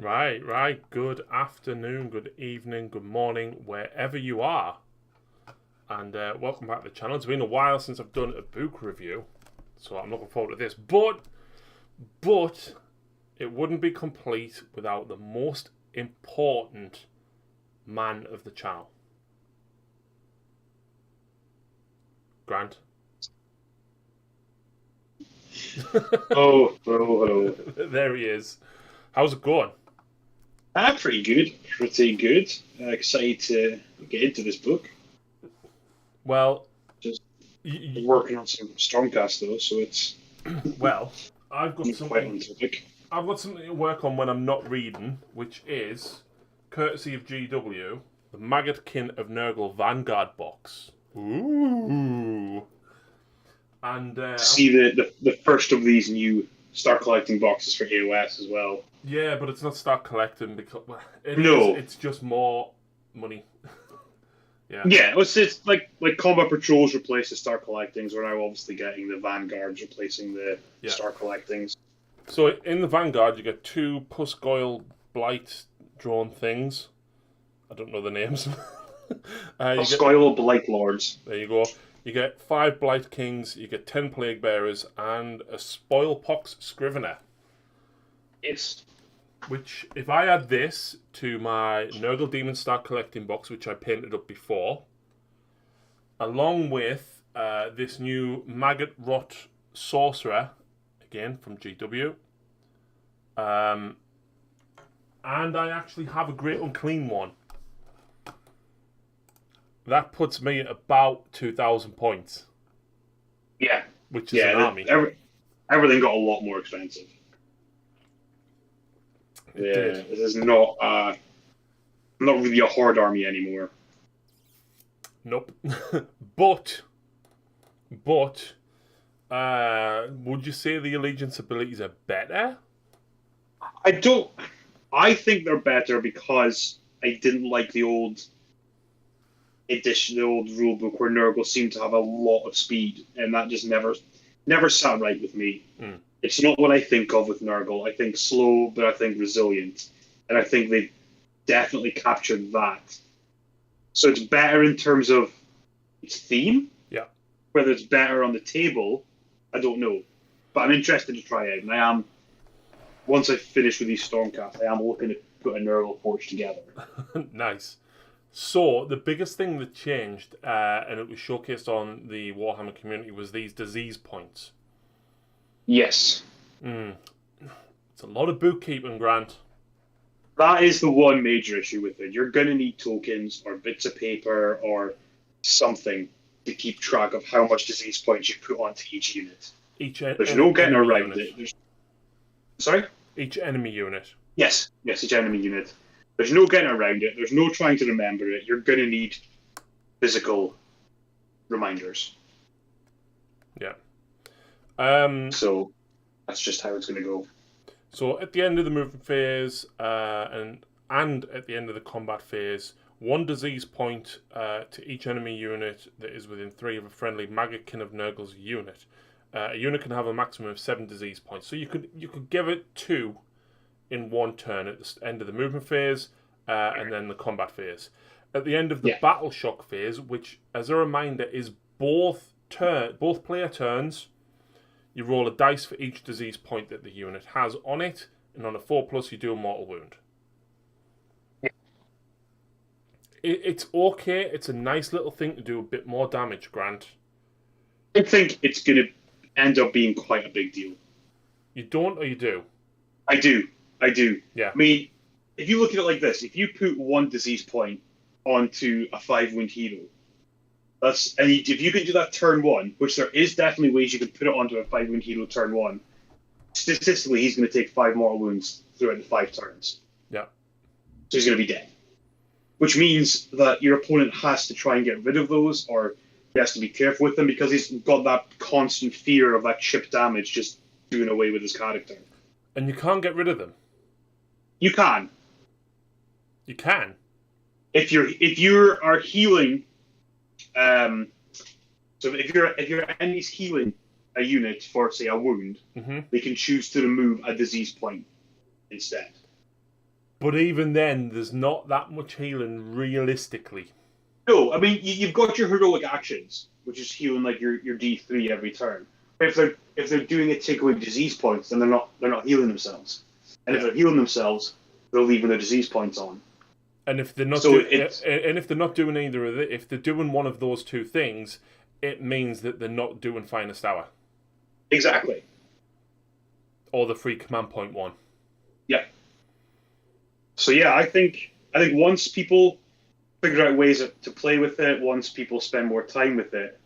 Right. Good afternoon, good evening, good morning, wherever you are. And welcome back to the channel. It's been a while since I've done a book review, so I'm looking forward to this. But it wouldn't be complete without the most important man of the channel. Grant. Oh. There he is. How's it going? Pretty good. Pretty good. Excited to get into this book. Well, Just working on some Stormcast though, so it's well, I've got quite something. on topic. I've got something to work on when I'm not reading, which is, courtesy of GW, the Kinds of Nurgle Vanguard box. Ooh. And See the first of these new start collecting boxes for AOS as well. yeah, but it's not start collecting because it's just more money. Yeah, it's like Combat Patrols replace the start collectings. We're now obviously getting the Vanguards replacing the start collectings. So in the Vanguard, you get 2 Goyle Blight drawn things. I don't know the names. Squall Blight Lords. There you go. You get 5 Blight Kings, you get 10 Plague Bearers, and a Pox Scrivener. It's... Which, if I add this to my Nurgle Demon Start Collecting box, which I painted up before, along with this new Maggot Rot Sorcerer, again from GW, and I actually have a Great Unclean one. That puts me at about 2,000 points. Yeah. Which is an army. Everything got a lot more expensive. This is not really a horde army anymore. Nope. but would you say the Allegiance abilities are better? I think they're better because I didn't like the old edition, the old rulebook where Nurgle seemed to have a lot of speed, and that just never sat right with me. It's not what I think of with Nurgle. I think slow, but I think resilient. And I think they've definitely captured that. So it's better in terms of its theme. Yeah. Whether it's better on the table, I don't know. But I'm interested to try it. And once I finish with these Stormcast, I am looking to put a Nurgle forge together. Nice. So, the biggest thing that changed, and it was showcased on the Warhammer community, was these disease points. Yes. It's a lot of bookkeeping, Grant. That is the one major issue with it. You're going to need tokens or bits of paper or something to keep track of how much disease points you put onto each unit. There's no getting around it. Sorry? Each enemy unit. Yes, each enemy unit. There's no getting around it. There's no trying to remember it. You're going to need physical reminders. Yeah. So that's just how it's going to go. So at the end of the movement phase and at the end of the combat phase, 1 disease point to each enemy unit that is within 3 of a friendly Kind of Nurgle's unit. A unit can have a maximum of 7 disease points. So you could give it 2 in 1 turn at the end of the movement phase and then the combat phase. At the end of the battle shock phase, which, as a reminder, is both player turns, you roll a dice for each disease point that the unit has on it, and on a 4+, you do a mortal wound. Yeah. It's okay. It's a nice little thing to do a bit more damage, Grant. I think it's going to end up being quite a big deal. You don't, or you do? I do. Yeah. I mean, if you look at it like this, if you put 1 disease point onto a 5-wound hero, and if you can do that turn 1, which there is definitely ways you can put it onto a 5-wound hero turn 1, statistically he's going to take 5 mortal wounds throughout the 5 turns. Yeah. So he's going to be dead. Which means that your opponent has to try and get rid of those, or he has to be careful with them because he's got that constant fear of that chip damage just doing away with his character. And you can't get rid of them. You can. You can. If you are healing, so if your enemy's healing a unit for say a wound, they can choose to remove a disease point instead. But even then, there's not that much healing realistically. No, I mean you've got your heroic actions, which is healing like your D3 every turn. But if they're doing it to take away disease points, then they're not healing themselves. And if they're healing themselves, they're leaving their disease points on. And if they're not if they're not doing either of it, if they're doing one of those two things, it means that they're not doing Finest Hour. Exactly. Or the free command point one. Yeah. So yeah, I think once people figure out ways to play with it, once people spend more time with it,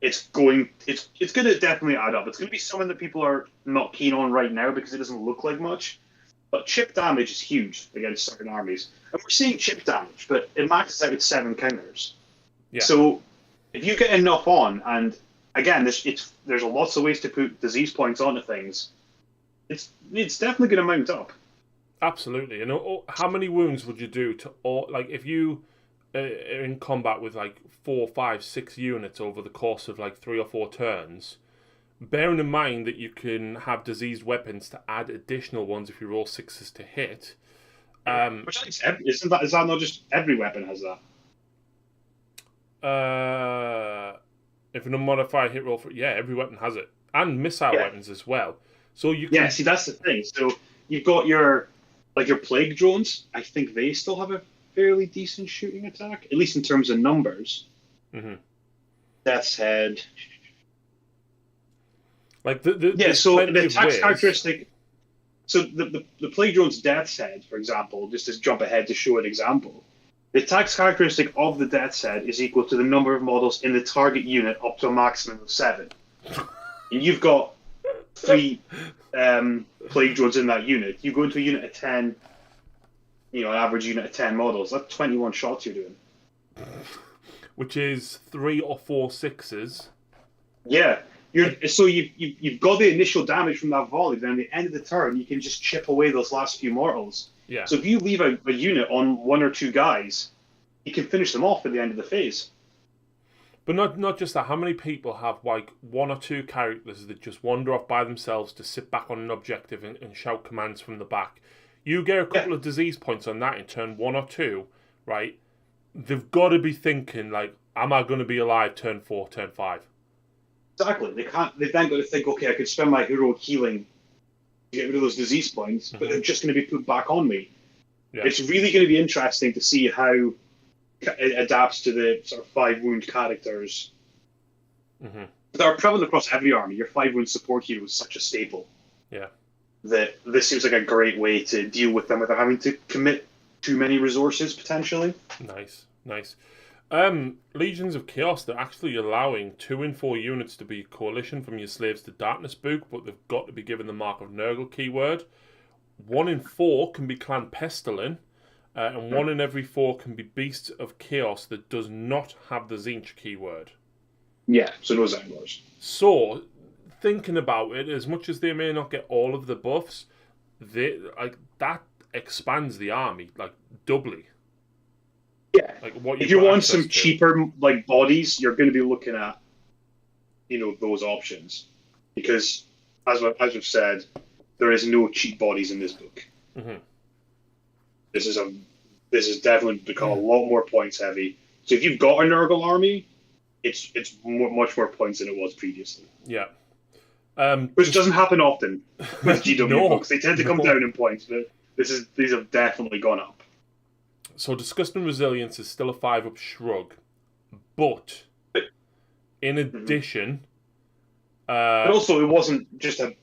it's going to definitely add up. It's going to be something that people are not keen on right now because it doesn't look like much. But chip damage is huge against certain armies, and we're seeing chip damage, but it maxes out at 7 counters. Yeah. So if you get enough on, and again, there's lots of ways to put disease points onto things. It's definitely going to mount up. Absolutely. And how many wounds would you do to like if you are in combat with like 4, 5, 6 units over the course of like 3 or 4 turns? Bearing in mind that you can have diseased weapons to add additional ones if you roll 6s to hit. Which is that not just every weapon has that? If an unmodified hit roll every weapon has it, and missile weapons as well. So you can... see that's the thing. So you've got your plague drones. I think they still have a fairly decent shooting attack, at least in terms of numbers. Mm-hmm. Death's Head. Like so the attack characteristic. So the plague drone's Death's Head, for example, just to jump ahead to show an example. The attack characteristic of the Death's Head is equal to the number of models in the target unit up to a maximum of 7. And you've got 3 plague drones in that unit. You go into a unit of 10, an average unit of 10 models. That's 21 shots you're doing. Which is 3 or 4 6s. Yeah. You've got the initial damage from that volley, then at the end of the turn, you can just chip away those last few mortals. Yeah. So if you leave a unit on 1 or 2 guys, you can finish them off at the end of the phase. But not just that. How many people have like 1 or 2 characters that just wander off by themselves to sit back on an objective and shout commands from the back? You get a couple of disease points on that in turn 1 or 2, right? They've got to be thinking like, am I going to be alive turn 4, turn 5? Exactly. They've then got to think, okay, I could spend my heroic healing to get rid of those disease points, but they're just going to be put back on me. Yeah. It's really going to be interesting to see how it adapts to the sort of 5 wound characters that are prevalent across every army. Your 5 wound support hero is such a staple. Yeah. That this seems like a great way to deal with them without having to commit too many resources potentially. Nice. Legions of Chaos, they're actually allowing 2 in 4 units to be Coalition from your Slaves to Darkness book, but they've got to be given the Mark of Nurgle keyword. 1 in 4 can be Clan Pestilin, and 1 in every 4 can be Beasts of Chaos that does not have the Tzeentch keyword. Yeah, so no Zanglors. So, thinking about it, as much as they may not get all of the buffs, that expands the army doubly. Yeah, if you want some cheaper bodies, you're going to be looking at those options because, as we've said, there is no cheap bodies in this book. Mm-hmm. This has definitely become a lot more points heavy. So if you've got a Nurgle army, it's much more points than it was previously. Yeah, which doesn't happen often with GW books. They tend to come down in points, but these have definitely gone up. So Disgusting Resilience is still a 5-up shrug, but in addition... but also, it wasn't just a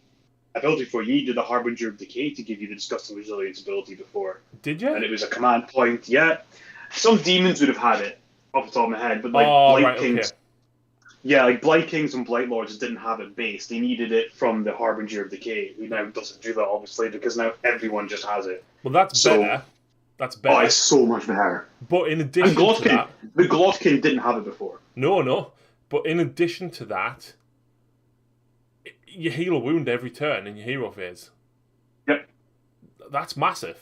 ability for you. You did the Harbinger of Decay to give you the Disgusting Resilience ability before. Did you? And it was a command point, yeah. Some demons would have had it, off the top of my head, but Blight Kings... Okay. Yeah, Blight Kings and Blight Lords didn't have it base. They needed it from the Harbinger of Decay, who now doesn't do that, obviously, because now everyone just has it. Well, that's better. That's better. Oh, it's so much better. But in addition to that... The Glotkin didn't have it before. No. But in addition to that, you heal a wound every turn in your hero phase. Yep. That's massive.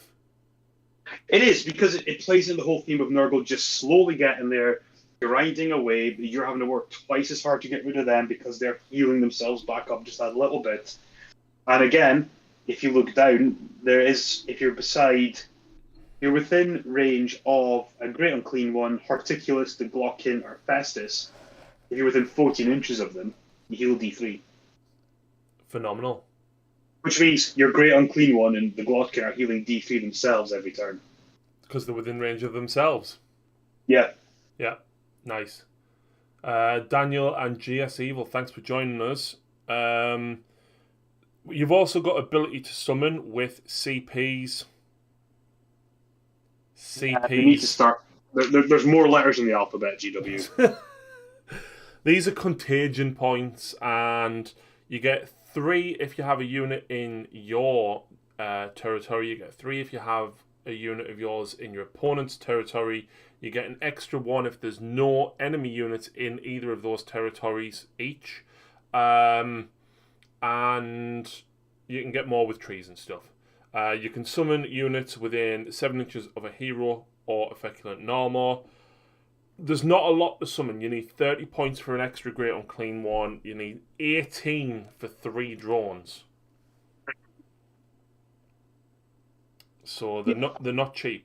It is, because it plays in the whole theme of Nurgle just slowly getting there, grinding away. You're having to work twice as hard to get rid of them because they're healing themselves back up just that little bit. And again, if you look down, if you're beside You're within range of a Great Unclean One, Horticulus, the Glockin, or Festus. If you're within 14 inches of them, you heal D3. Phenomenal. Which means your Great Unclean One and the Glotkin are healing D3 themselves every turn. Because they're within range of themselves. Yeah. Yeah, nice. Daniel and GS Evil, thanks for joining us. You've also got ability to summon with CPs. CPs. You need to start. There's more letters in the alphabet, GW. These are contagion points, and you get 3 if you have a unit in your territory. You get 3 if you have a unit of yours in your opponent's territory. You get an extra 1 if there's no enemy units in either of those territories each. And you can get more with trees and stuff. You can summon units within 7 inches of a hero or a feculent Narmor. There's not a lot to summon. You need 30 points for an extra Great Unclean One. You need 18 for 3 drones. So they're not cheap.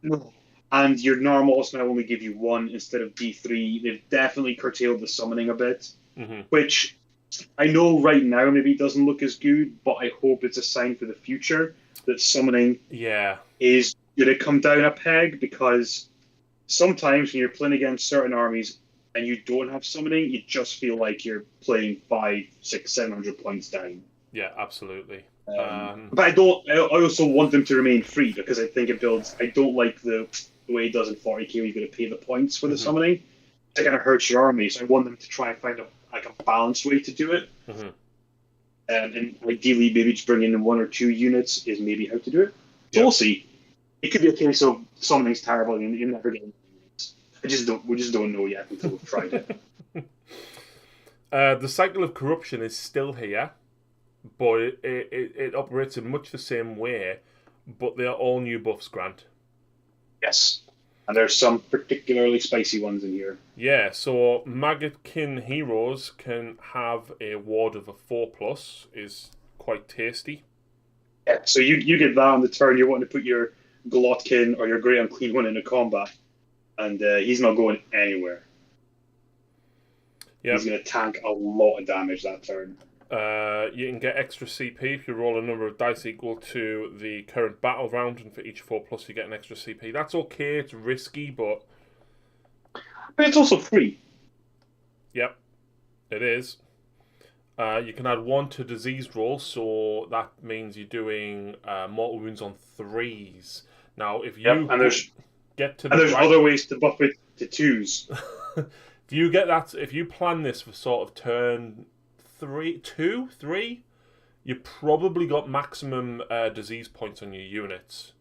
No. And your Narmors now only give you 1 instead of D3. They've definitely curtailed the summoning a bit, which I know right now maybe it doesn't look as good, but I hope it's a sign for the future that summoning is going to come down a peg, because sometimes when you're playing against certain armies and you don't have summoning, you just feel like you're playing 500, 600, 700 points down. Yeah, absolutely. But I also want them to remain free, because I think it builds. I don't like the way it does in 40k where you've got to pay the points for the summoning. It kind of hurts your army, so I want them to try and find a balanced way to do it. And ideally, maybe just bring in 1 or 2 units is maybe how to do it. So we'll see. It could be a case of summoning's terrible and you're never getting units. We just don't know yet until we've tried it. The cycle of corruption is still here, but it operates in much the same way, but they are all new buffs, Grant. Yes. And there's some particularly spicy ones in here. Yeah, so Maggotkin heroes can have a ward of a 4+, is quite tasty. Yeah, so you get that on the turn, you're wanting to put your Glotkin or your Great Unclean One into combat, and he's not going anywhere. Yep. He's going to tank a lot of damage that turn. You can get extra CP if you roll a number of dice equal to the current battle round, and for each 4+ you get an extra CP. That's okay, it's risky, but it's also free. Yep, it is. You can add 1 to diseased rolls, so that means you're doing mortal wounds on 3s. Now, if you get to there's other ways to buff it to 2s. If you plan this for sort of turn 3, you probably got maximum disease points on your units.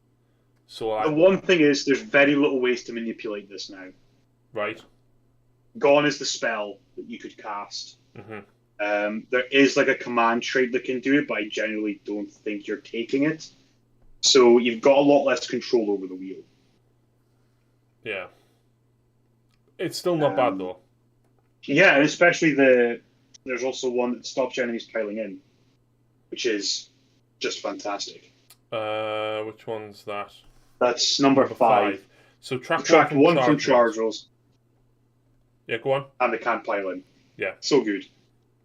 So the one thing is, there's very little ways to manipulate this now. Right. Gone is the spell that you could cast. There is like a command trait that can do it, but I generally don't think you're taking it. So you've got a lot less control over the wheel. Yeah. It's still not bad though. Yeah, and especially there's also one that stops your enemies piling in, which is just fantastic. Which one's that? That's number 5. So subtract 1 from charge rolls. Yeah, go on. And they can't pile in. Yeah. So good.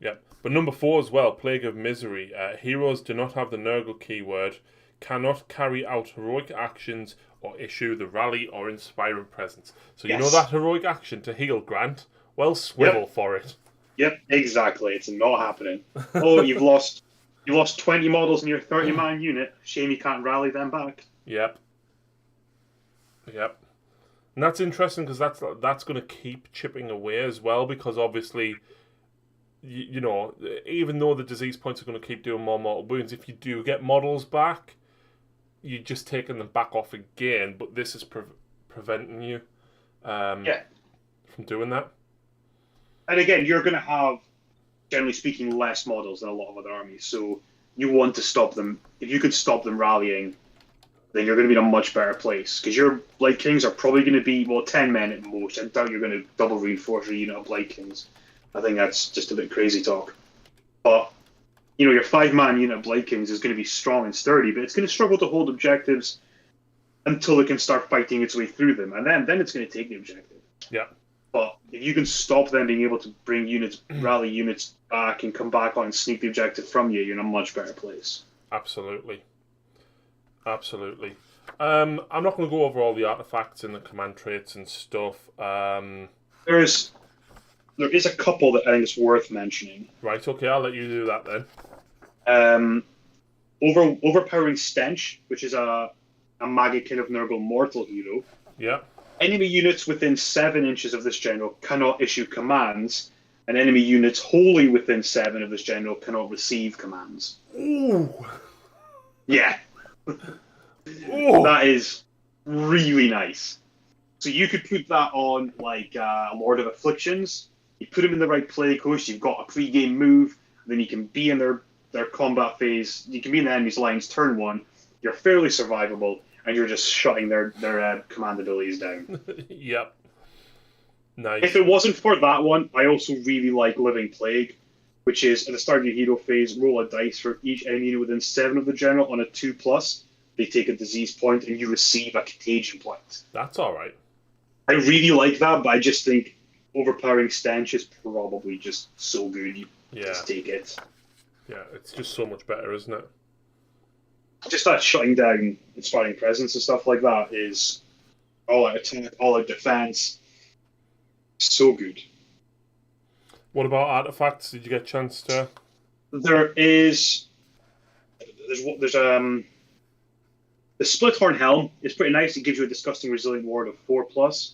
Yeah. But number 4 as well, Plague of Misery. Heroes do not have the Nurgle keyword, cannot carry out heroic actions or issue the rally or inspiring presence. So you know that heroic action to heal, Grant? Well, swivel for it. Yep, exactly. It's not happening. Oh, you've lost 20 models in your 30-man unit. Shame you can't rally them back. Yep. And that's interesting because that's going to keep chipping away as well, because obviously, you know, even though the disease points are going to keep doing more mortal wounds, if you do get models back, you're just taking them back off again, but this is preventing you from doing that. And again, you're going to have, generally speaking, less models than a lot of other armies, so you want to stop them. If you could stop them rallying, then you're going to be in a much better place, because your Blight Kings are probably going to be, 10 men at most. I doubt you're going to double reinforce your unit of Blight Kings. I think that's just a bit crazy talk. But, your 5-man unit of Blight Kings is going to be strong and sturdy, but it's going to struggle to hold objectives until it can start fighting its way through them, and then it's going to take the objective. Yeah. But if you can stop them being able to bring units, rally units back, and come back on and sneak the objective from you, you're in a much better place. Absolutely. Absolutely. I'm not going to go over all the artifacts and the command traits and stuff. There is a couple that I think is worth mentioning. Right, okay, I'll let you do that then. Overpowering Stench, which is a Kind of Nurgle mortal hero. Yeah. Enemy units within 7 inches of this general cannot issue commands, and enemy units wholly within 7 of this general cannot receive commands. Ooh. Yeah. Ooh. That is really nice. So you could put that on like Lord of Afflictions. You put them in the right play course, you've got a pre-game move, then you can be in their combat phase, you can be in the enemy's lines turn 1, you're fairly survivable, and you're just shutting their command abilities down. Yep. Nice. If it wasn't for that one, I also really like Living Plague, which is at the start of your hero phase, roll a dice for each enemy unit within 7 of the general on a 2+. They take a disease point, and you receive a contagion point. That's all right. I really like that, but I just think Overpowering Stench is probably just so good. You just take it. Yeah, it's just so much better, isn't it? Just that shutting down Inspiring Presence and stuff like that is all out attack, all out defense. So good. What about artifacts? Did you get a chance to? There's the Split Horn Helm is pretty nice. It gives you a disgusting resilient ward of 4+.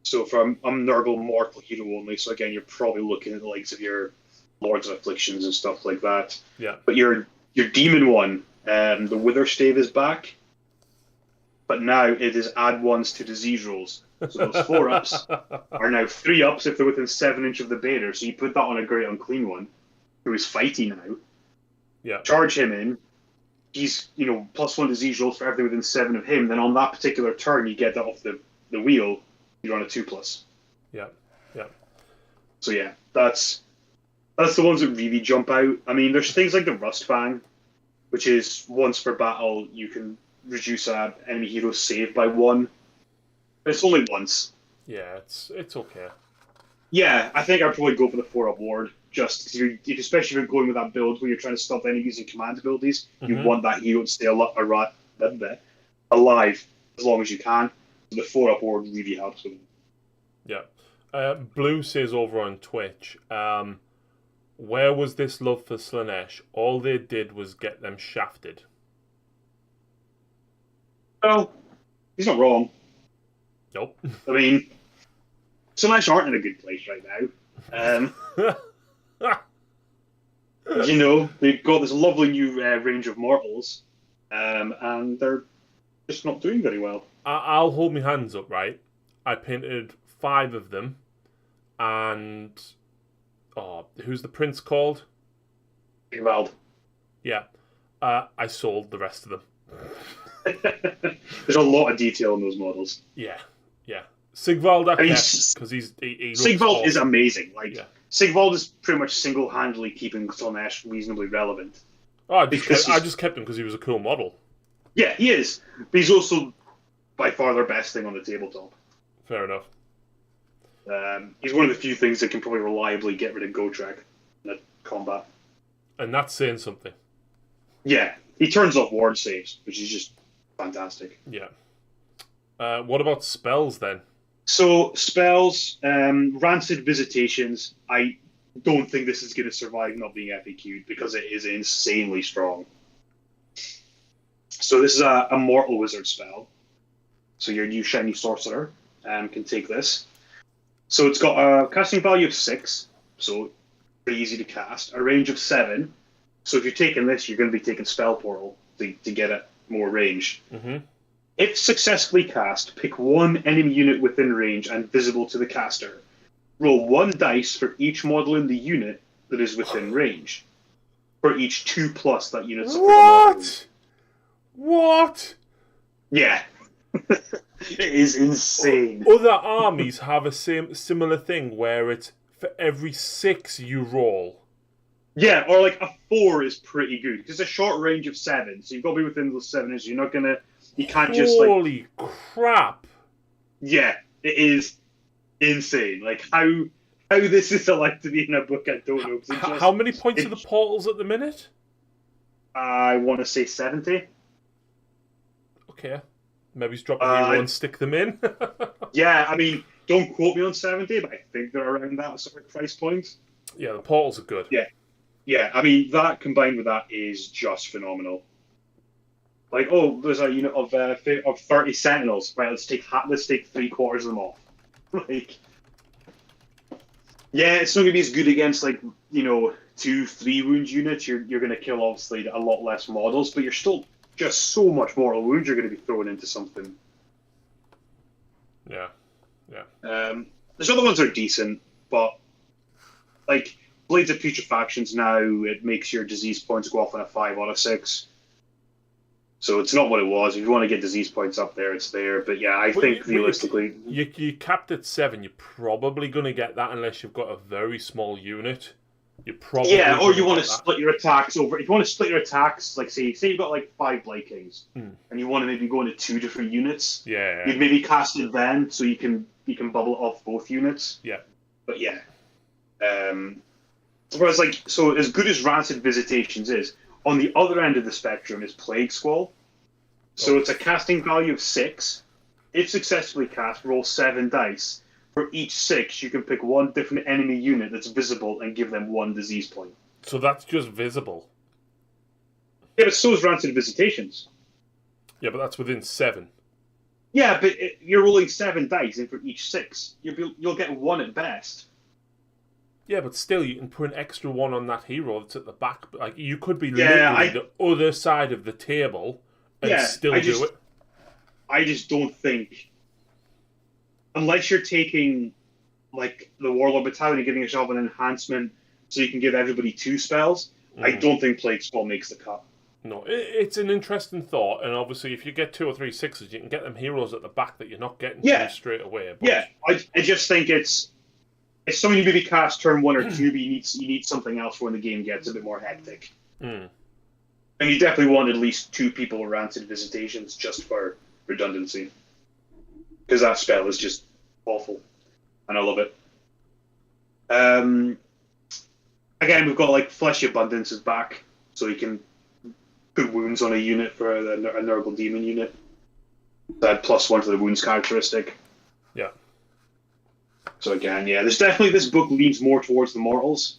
So from Nurgle mortal hero only. So again, you're probably looking at the likes of your Lords of Afflictions and stuff like that. Yeah. But your demon one, the Wither Stave is back. But now it is add 1s to disease rolls. So those 4-ups are now 3-ups if they're within 7 inches of the bearer. So you put that on a Great Unclean one, who is fighty now. Yeah. Charge him in. He's, +1 disease rolls for everything within 7 of him. Then on that particular turn, you get that off the wheel. You're on a 2+. Yeah. Yeah. So yeah, that's the ones that really jump out. I mean, there's things like the Rustfang, which is once per battle you can reduce a enemy hero's save by 1. But it's only once. Yeah, it's okay. Yeah, I think I'd probably go for the 4-up ward, just because especially if you're going with that build where you're trying to stop enemies using command abilities, you want that hero to stay alive as long as you can. So the 4-up ward really helps with it. Yeah. Blue says over on Twitch, where was this love for Slaanesh? All they did was get them shafted. Well, he's not wrong. Nope. I mean, Slaanesh aren't in a good place right now. They've got this lovely new range of mortals, and they're just not doing very well. I'll hold my hands up, right? I painted 5 of them, and who's the prince called? Sigvald. Yeah. I sold the rest of them. There's a lot of detail in those models. Yeah. Sigvald, because he Sigvald is amazing. Sigvald is pretty much single-handedly keeping Slaanesh reasonably relevant. Oh, I just kept him because he was a cool model. Yeah, he is. But he's also by far their best thing on the tabletop. Fair enough. He's one of the few things that can probably reliably get rid of Gotrek in a combat. And that's saying something. Yeah, he turns off ward saves, which is just fantastic. Yeah. What about spells then? So, spells, Rancid Visitations, I don't think this is going to survive not being FAQ'd because it is insanely strong. So this is a Mortal Wizard spell. So your new Shiny Sorcerer can take this. So it's got a casting value of 6, so pretty easy to cast. A range of 7. So if you're taking this, you're going to be taking Spell Portal to get it more range. Mm-hmm. If successfully cast, pick 1 enemy unit within range and visible to the caster. Roll 1 dice for each model in the unit that is within range. For each 2+ that unit's... What? Yeah. It is insane. Other armies have a similar thing where it's for every 6 you roll. Yeah, or like a 4 is pretty good because it's a short range of 7, so you've got to be within those 7 inches. You're not gonna You can't just like. Holy crap! Yeah, it is insane. Like how this is allowed to be in a book, I don't know. How many points are the portals at the minute? I want to say 70. Okay, maybe just drop a hero and stick them in. Yeah, I mean, don't quote me on 70, but I think they're around that sort of price point. Yeah, the portals are good. Yeah. I mean, that combined with that is just phenomenal. Like, oh, there's a unit of 30 Sentinels. Right, let's take 3/4 of them off. Like, yeah, it's not gonna be as good against 2-3 wound units. You're gonna kill obviously a lot less models, but you're still just so much mortal wounds you're gonna be throwing into something. Yeah. There's other ones that are decent, but like Blades of Putrefactions now, it makes your disease points go off on a 5 out of 6. So it's not what it was. If you want to get disease points up there, it's there. But yeah, I think realistically... You capped at 7. You're probably going to get that unless you've got a very small unit. You're probably or you want to split your attacks over... If you want to split your attacks, like say you've got like 5 Blight Kings, and you want to maybe go into 2 different units, you'd maybe cast it then so you can bubble it off both units. Yeah. But yeah. Whereas so as good as Rancid Visitations is, on the other end of the spectrum is Plague Squall. So it's a casting value of 6. If successfully cast, roll 7 dice. For each 6, you can pick one different enemy unit that's visible and give them 1 disease point. So that's just visible? Yeah, but so is Rancid Visitations. Yeah, but that's within 7. Yeah, but you're rolling 7 dice, and for each 6, you'll get 1 at best. Yeah, but still, you can put an extra 1 on that hero that's at the back. Like, you could be literally the other side of the table and still do it. I just don't think... Unless you're taking, like, the Warlord Battalion and giving yourself an enhancement so you can give everybody 2 spells, I don't think Plague Squall makes the cut. No, it's an interesting thought, and obviously if you get 2 or 3 6s, you can get them heroes at the back that you're not getting to straight away. But... Yeah, I just think it's something you maybe cast turn 1 or 2, but you need something else when the game gets a bit more hectic. And you definitely want at least 2 people with Rancid Visitations just for redundancy. Because that spell is just awful. And I love it. Again, we've got like Fleshy Abundance is back, so you can put wounds on a unit for a Nurgle Demon unit. Add +1 to the wounds characteristic. Yeah. So again, there's definitely, this book leans more towards the mortals.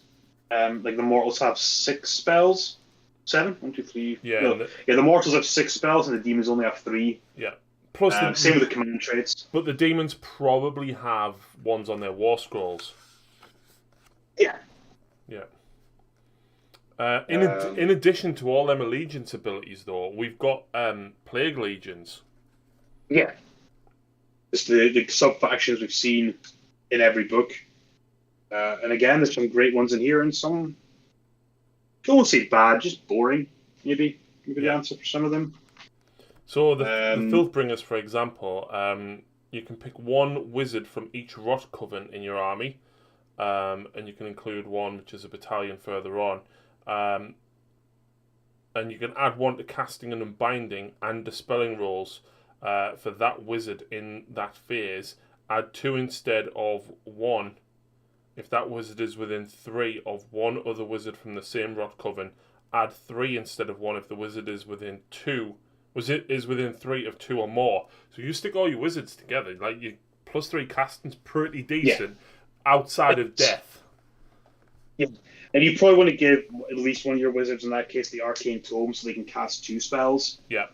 Like the mortals have 6 spells. 7? 1, 2, 3. Yeah. No. The mortals have 6 spells and the demons only have 3. Yeah. Plus same with the command traits. But the demons probably have ones on their war scrolls. Yeah. Yeah. In addition to all them allegiance abilities, though, we've got plague legions. Yeah. It's the sub-factions we've seen in every book. And again, there's some great ones in here and some, I don't want to say bad, just boring, maybe the answer for some of them. So the Filthbringers, for example, you can pick 1 wizard from each Rot Coven in your army, and you can include 1 which is a battalion further on. And you can add 1 to casting and unbinding and dispelling rolls for that wizard in that phase. Add 2 instead of 1 if that wizard is within 3 of 1 other wizard from the same Rot Coven. Add 3 instead of 1 if the wizard is within 3 of 2 or more. So you stick all your wizards together, like your +3 casting's pretty decent outside of death. Yeah, and you probably want to give at least one of your wizards, in that case, the Arcane Tome, so they can cast 2 spells. Yeah.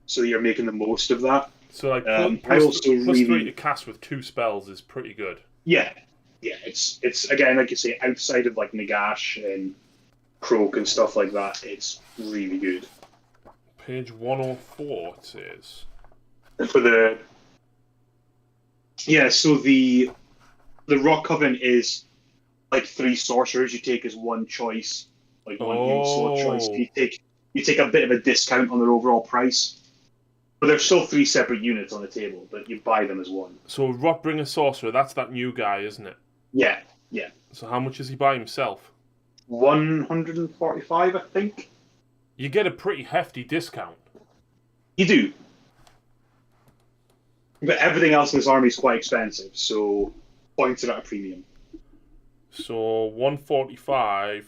So you're making the most of that. So like +3 to cast with 2 spells is pretty good. Yeah. Yeah, it's again, like you say, outside of like Nagash and Croak and stuff like that, it's really good. Page 104 it says. For the... Yeah, so the Rock Coven is like 3 sorcerers you take as 1 choice. Like 1 slot choice. You take a bit of a discount on their overall price. But there's still 3 separate units on the table, but you buy them as 1. So Rotbringer Sorcerer, that's that new guy, isn't it? Yeah. So how much is he by himself? 145, I think. You get a pretty hefty discount. You do. But everything else in this army is quite expensive, so points are at a premium. So 145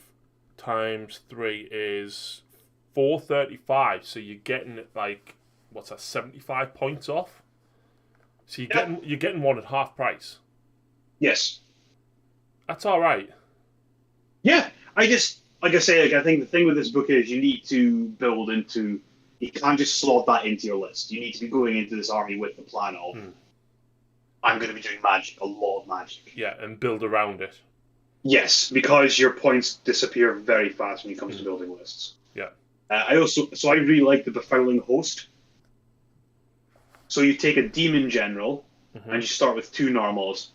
times 3 is 435. So you're getting like what's that? 75 points off. So you're getting one at half price. Yes. That's all right. Yeah. I just like I say, like I think the thing with this book is you need to build into. You can't just slot that into your list. You need to be going into this army with the plan of I'm going to be doing magic, a lot of magic. Yeah, and build around it. Yes, because your points disappear very fast when it comes to building lists. Yeah. I really like the Befouling Host. So you take a demon general and you start with 2 normals.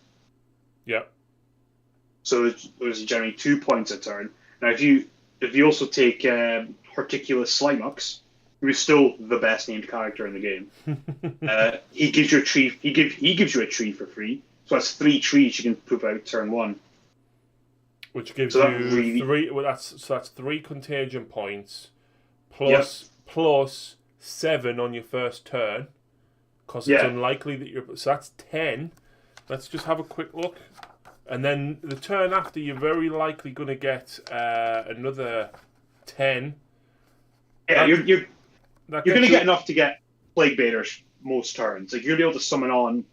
Yeah. So there's generally 2 points a turn. Now if you also take Horticulus Slimux, who's still the best named character in the game, he gives you a tree. He gives you a tree for free. So that's 3 trees you can poop out turn 1. Which gives you 3. Well, that's 3 contagion points, plus 7 on your first turn, because it's unlikely that you're. So that's 10. Let's just have a quick look, and then the turn after, you're very likely going to get another 10. Yeah, you're going to get enough to get Plague Baiters most turns. Like you're going to be able to summon on,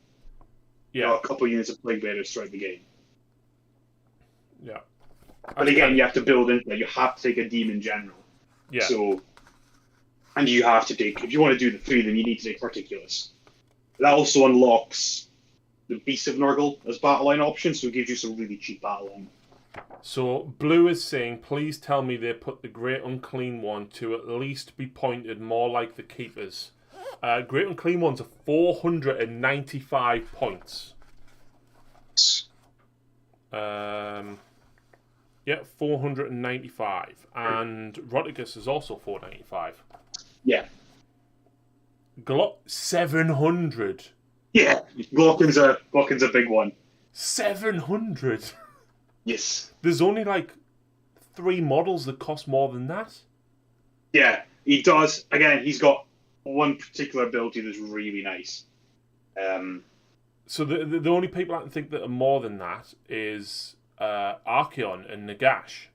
a couple units of Plague Baiters throughout the game. Yeah. But again, you have to build into that. You have to take a demon general. Yeah. So, and you have to take, if you want to do the 3, then you need to take Particulus. That also unlocks the Beast of Nurgle as battle line option, so it gives you some really cheap battle line. So, Blue is saying, please tell me they put the Great Unclean One to at least be pointed more like the Keepers. Great Unclean Ones are 495 points. Yeah, 495. And Rotigus is also 495. Yeah. 700. Yeah, Glocken's a big one. 700? Yes. There's only like 3 models that cost more than that. Yeah, he does. Again, he's got one particular ability that's really nice. So the only people I can think that are more than that is Archeon and Nagash.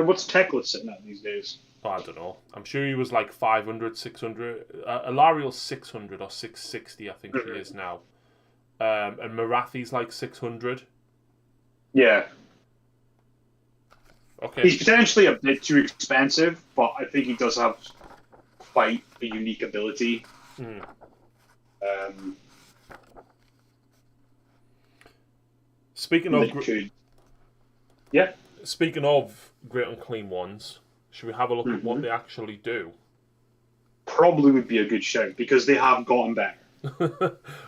What's Teclis sitting at these days? Oh, I don't know. I'm sure he was like 500, 600. Alariel's 600 or 660, I think he is now. And Marathi's like 600. Yeah. Okay. He's potentially a bit too expensive, but I think he does have quite a unique ability. Speaking of Great Unclean Ones, should we have a look at what they actually do? Probably would be a good shout, because they have gotten better.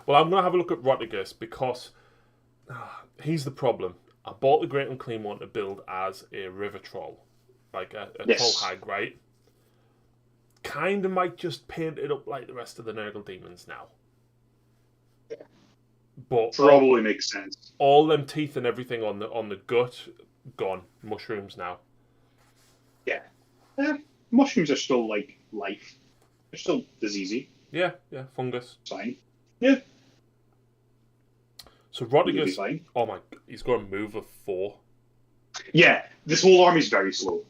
Well, I'm going to have a look at Rotigus, because here's the problem. I bought the Great Unclean One to build as a River Troll, like a Troll Hag, right? Kind of might just paint it up like the rest of the Nurgle Demons now. But probably makes sense. All them teeth and everything on the gut, gone. Mushrooms now. Yeah. Mushrooms are still like life. They're still diseasey. Yeah, fungus. Fine. Yeah. So Rotigus, oh my, he's got a move of 4. Yeah, this whole army's very slow.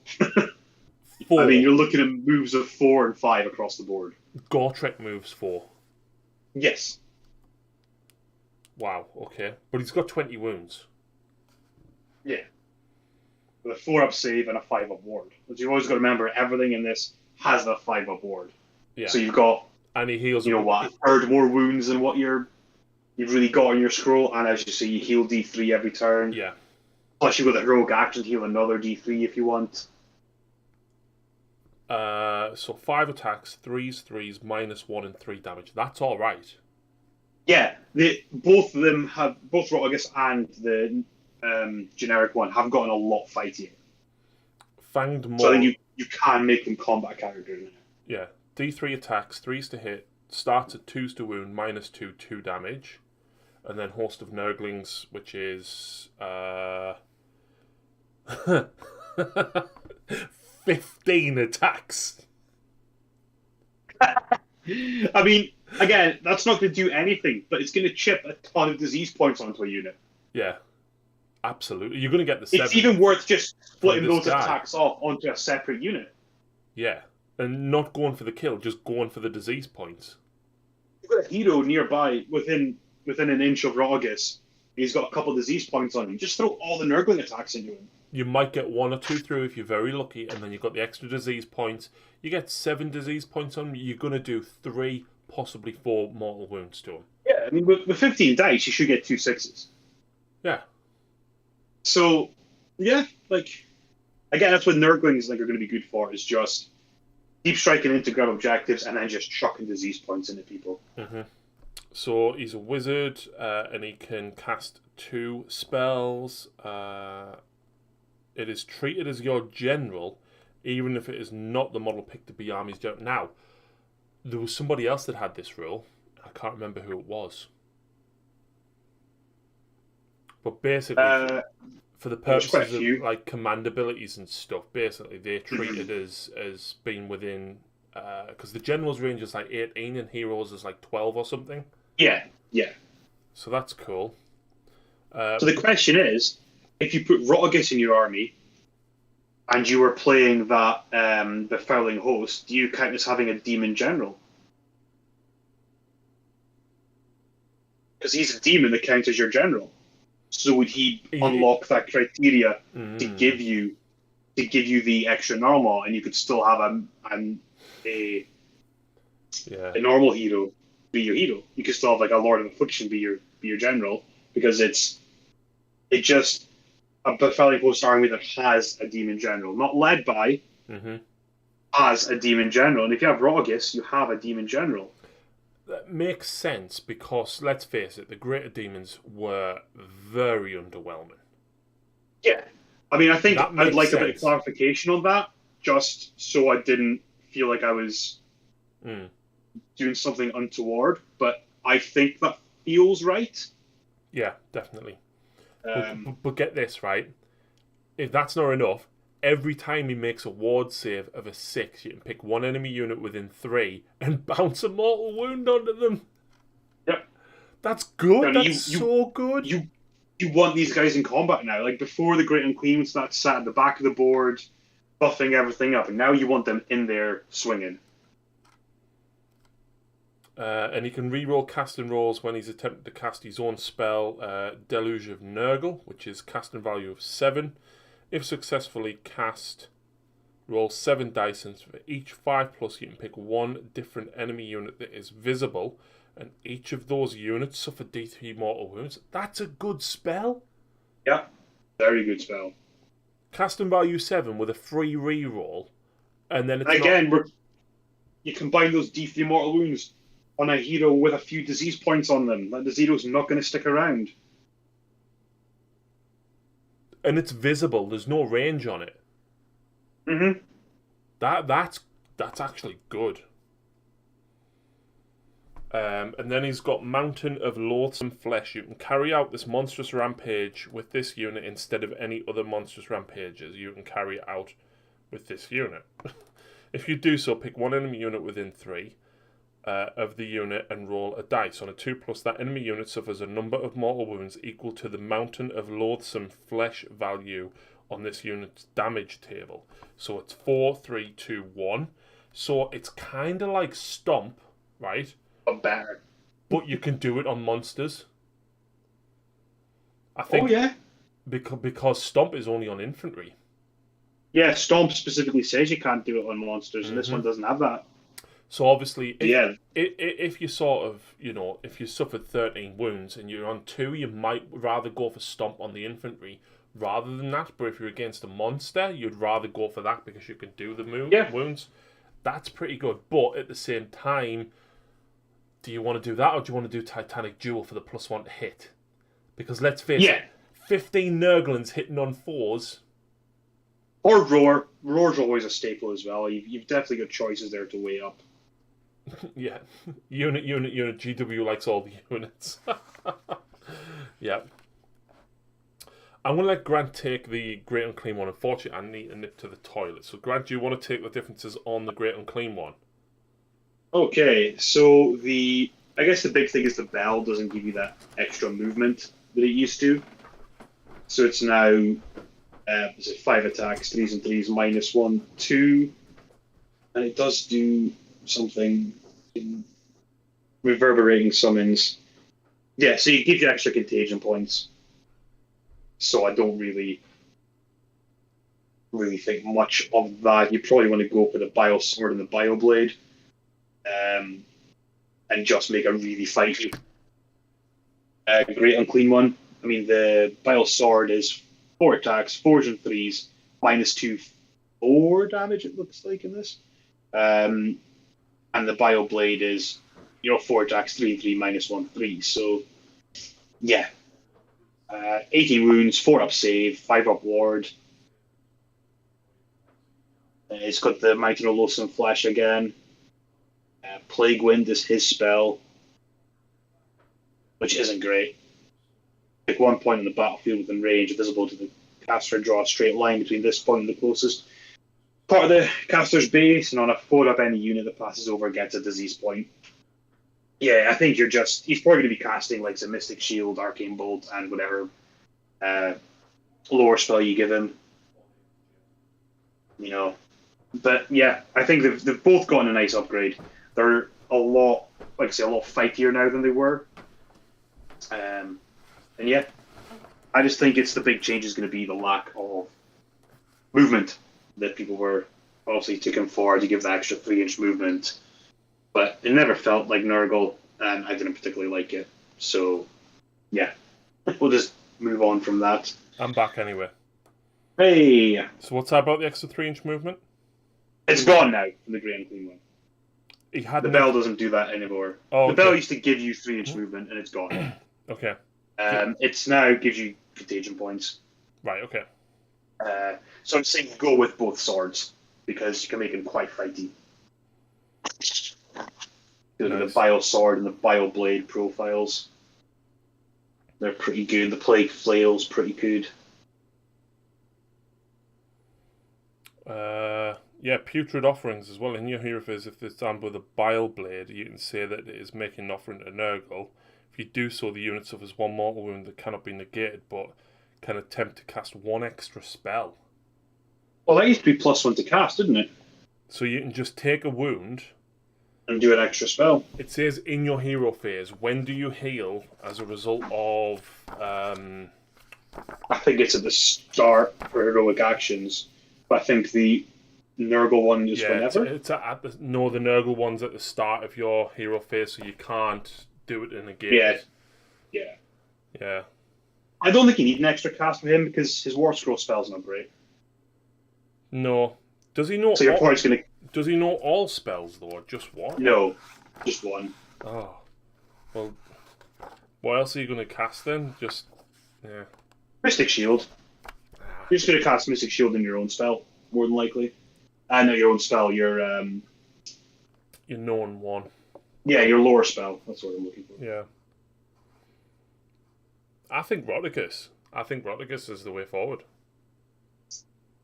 4. I mean, you're looking at moves of 4 and 5 across the board. Gortrek moves 4. Yes. Wow, okay. But he's got 20 wounds. Yeah. With a 4-up save and a 5-up ward. But you've always got to remember, everything in this has a 5-up ward. Yeah. So you've got, and he heals, a third more wounds than what you've really got on your scroll. And as you say, you heal D3 every turn. Yeah. Plus you've got the heroic action to heal another D3 if you want. So 5 attacks, 3s, -1 and 3 damage. That's all right. Yeah, both of them have, both Rotigus and the generic one have gotten a lot fightier. Fanged Maul. So I think you can make them combat characters now. Yeah, D3 attacks, 3s to hit, starts at 2s to wound, -2, 2 damage, and then Host of Nurglings, which is 15 attacks. I mean, Again, that's not going to do anything, but it's going to chip a ton of disease points onto a unit. Yeah, absolutely. You're going to get the It's 7 even worth just from splitting this those guy. attacks off onto a separate unit. Yeah, and not going for the kill, just going for the disease points. You've got a hero nearby within an inch of Rogus. He's got a couple of disease points on him. Just throw all the Nurgling attacks into him. You might get 1 or 2 through if you're very lucky, and then you've got the extra disease points. You get 7 disease points on him, you're going to do 3, possibly 4 mortal wounds to him. Yeah, I mean, with 15 dice, you should get 2 6s. Yeah. So, yeah, like, again, that's what Nurglings like are going to be good for, is just deep striking into grab objectives and then just chucking disease points into people. Mm-hmm. So he's a wizard, and he can cast 2 spells. It is treated as your general, even if it is not the model picked to be armies general. Now, there was somebody else that had this rule. I can't remember who it was. But basically, for the purposes of like command abilities and stuff, basically they treat it as being within, because the general's range is like 18 and heroes is like 12 or something. Yeah, yeah. So that's cool. So the question is, if you put Rotagus in your army and you were playing that Befouling Host, do you count as having a demon general? Because he's a demon that counts as your general. So would he unlock that criteria to give you the extra normal, and you could still have a normal hero be your hero? You could still have like a Lord of Affliction be your general, because it's just a Befouling Host army that has a demon general, not led by, has a demon general. And if you have Rotagus, you have a demon general. That makes sense, because let's face it, the Greater Demons were very underwhelming. Yeah, I mean, I think I'd like a bit of clarification on that, just so I didn't feel like I was doing something untoward. But I think that feels right. Yeah, definitely. But get this, right? If that's not enough, every time he makes a ward save of a 6, you can pick 1 enemy unit within 3 and bounce a mortal wound onto them. Yep. That's good. That's so good. You want these guys in combat now. Like, before the Great Unclean sat at the back of the board, buffing everything up, and now you want them in there swinging. And he can reroll casting rolls when he's attempting to cast his own spell, Deluge of Nurgle, which is casting value of 7. If successfully cast, roll 7 dice, and for each 5+, you can pick 1 different enemy unit that is visible, and each of those units suffer D3 mortal wounds. That's a good spell. Yeah, very good spell. Casting value 7 with a free reroll, and then it's you combine those D3 mortal wounds on a hero with a few disease points on them. Like, the zero's not going to stick around. And it's visible. There's no range on it. That's actually good. And then he's got Mountain of Loathsome Flesh. You can carry out this monstrous rampage with this unit instead of any other monstrous rampages you can carry out with this unit. If you do so, pick 1 enemy unit within 3 of the unit and roll a dice. On a 2+, that enemy unit suffers a number of mortal wounds equal to the Mountain of Loathsome Flesh value on this unit's damage table. So it's 4, 3, 2, 1. So it's kind of like Stomp, right? But better. But you can do it on monsters. I think. Oh, yeah. Because Stomp is only on infantry. Yeah, Stomp specifically says you can't do it on monsters, and this one doesn't have that. So obviously, if you sort of, if you suffered 13 wounds and you're on 2, you might rather go for Stomp on the infantry rather than that. But if you're against a monster, you'd rather go for that because you can do the wounds. That's pretty good. But at the same time, do you want to do that, or do you want to do Titanic Duel for the +1 to hit? Because let's face it, 15 Nurglings hitting on 4s. Or Roar. Roar's always a staple as well. You've definitely got choices there to weigh up. Yeah. Unit. GW likes all the units. Yeah. I'm going to let Grant take the Great Unclean one. Unfortunately, I need to nip to the toilet. So, Grant, do you want to take the differences on the Great Unclean one? Okay, so I guess the big thing is the bell doesn't give you that extra movement that it used to. So it's now is it 5 attacks, threes and threes, -1, 2, and it does do something in reverberating summons. Yeah, so it gives you extra contagion points. So I don't really think much of that. You probably want to go for the Bio Sword and the Bio Blade, and just make a really fighty, great unclean one. I mean, the Bio Sword is 4 attacks, fours and threes, -2, 4 damage. It looks like in this, and the Bio Blade is 4 attacks, 3 and 3, -1, 3. So yeah, 18 wounds, 4 up save, 5 up ward. It's got the Mighty No Loathsome Flash again. Plague Wind is his spell, which isn't great. Pick 1 point on the battlefield within range, visible to the caster, draw a straight line between this point and the closest part of the caster's base, and on a 4-up, any unit that passes over gets a disease point. Yeah, I think he's probably going to be casting like some Mystic Shield, Arcane Bolt, and whatever lore spell you give him. But yeah, I think they've both gotten a nice upgrade. They're a lot, like I say, a lot fightier now than they were. And yeah, I just think the big change is going to be the lack of movement that people were obviously taking forward to give the extra 3-inch movement. But it never felt like Nurgle, and I didn't particularly like it. So yeah, we'll just move on from that. I'm back anyway. Hey! So what's that about the extra 3-inch movement? It's gone now from the Grey and Clean one. The bell doesn't do that anymore. Oh, the bell used to give you 3-inch movement, and it's gone. Okay. It's now gives you contagion points. Right, okay. So I'm saying go with both swords, because you can make them quite fighty. Nice. The Bio Sword and the Bio Blade profiles. They're pretty good. The Plague Flail's pretty good. Yeah, Putrid Offerings as well. In your hero phase, if it's armed with a Bile Blade, you can say that it is making an offering to Nurgle. If you do so, the unit suffers 1 mortal wound that cannot be negated, but can attempt to cast 1 extra spell. Well, that used to be +1 to cast, didn't it? So you can just take a wound and do an extra spell. It says in your hero phase, when do you heal as a result of... I think it's at the start for heroic actions, but I think the Nurgle one is whenever. It's at the Nurgle one's at the start of your hero phase, so you can't do it in a game. Yeah. I don't think you need an extra cast for him because his War Scroll spell's not great. No. Does he know? So your point's gonna. Does he know all spells though, or just one? No, just one. Oh, well, what else are you going to cast then? Mystic Shield. You're just going to cast Mystic Shield in your own spell, more than likely. I know your own spell. Your known one. Yeah, your lore spell. That's what I'm looking for. Yeah. I think Roticus is the way forward.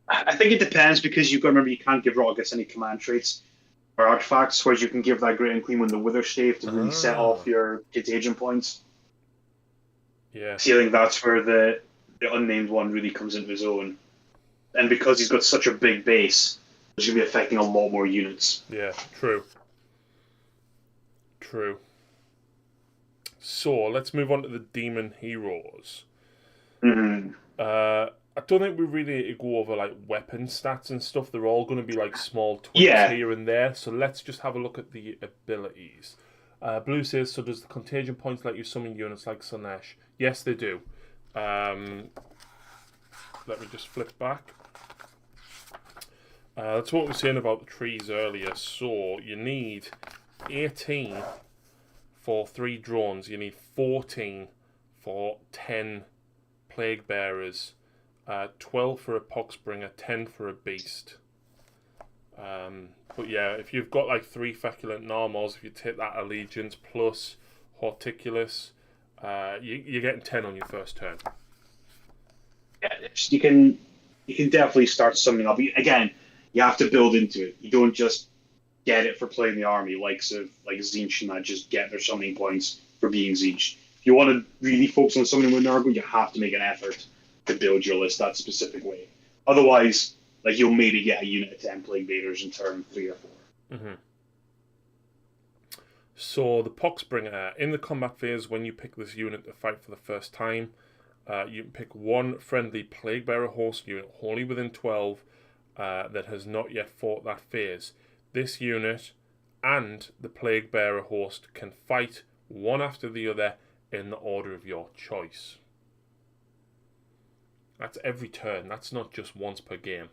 I think it depends because you've got to remember you can't give Roticus any command traits or artifacts, whereas you can give that Great and Clean one the Wither Stave to really set off your contagion points. Yeah. So I think that's where the unnamed one really comes into his own. And because he's got such a big base, it's going to be affecting a lot more units. Yeah, true. So, let's move on to the Demon Heroes. Mm-hmm. I don't think we really need to go over like weapon stats and stuff. They're all going to be like small tweaks here and there. So let's just have a look at the abilities. Blue says, so does the contagion points let you summon units like Slanesh? Yes, they do. Let me just flip back. That's what we were saying about the trees earlier. So you need 18 for 3 drones. You need 14 for 10 plague bearers. 12 for a Pox Bringer, 10 for a beast. But yeah, if you've got like 3 feculent normals, if you take that allegiance plus Horticulus, you're getting 10 on your first turn. Yeah, you can definitely start summoning up. Again, you have to build into it. You don't just get it for playing the army, like Tzeentch and that just get their summoning points for being Tzeentch. If you want to really focus on summoning with Nurgle, you have to make an effort to build your list that specific way. Otherwise, like you'll maybe get a unit of 10 Plague Beaters in turn 3 or 4. Mm-hmm. So the Pox Bringer, in the combat phase, when you pick this unit to fight for the first time, you can pick one friendly Plague Bearer host unit wholly within 12 that has not yet fought that phase. This unit and the Plague Bearer host can fight one after the other in the order of your choice. That's every turn. That's not just once per game.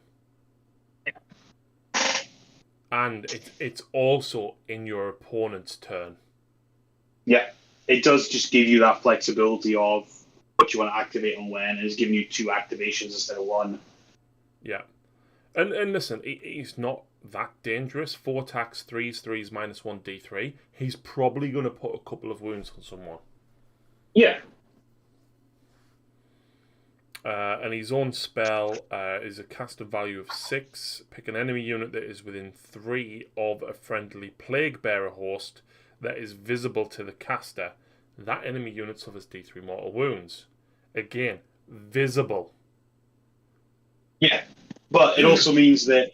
And it's also in your opponent's turn. Yeah, it does just give you that flexibility of what you want to activate and when, and it's giving you 2 activations instead of 1. Yeah. And listen, he's not that dangerous. 4 attacks, 3s, -1 D3. He's probably going to put a couple of wounds on someone. Yeah. And his own spell is a caster value of 6. Pick an enemy unit that is within 3 of a friendly Plague Bearer host that is visible to the caster. That enemy unit suffers D3 mortal wounds. Again, visible. Yeah, but it also means that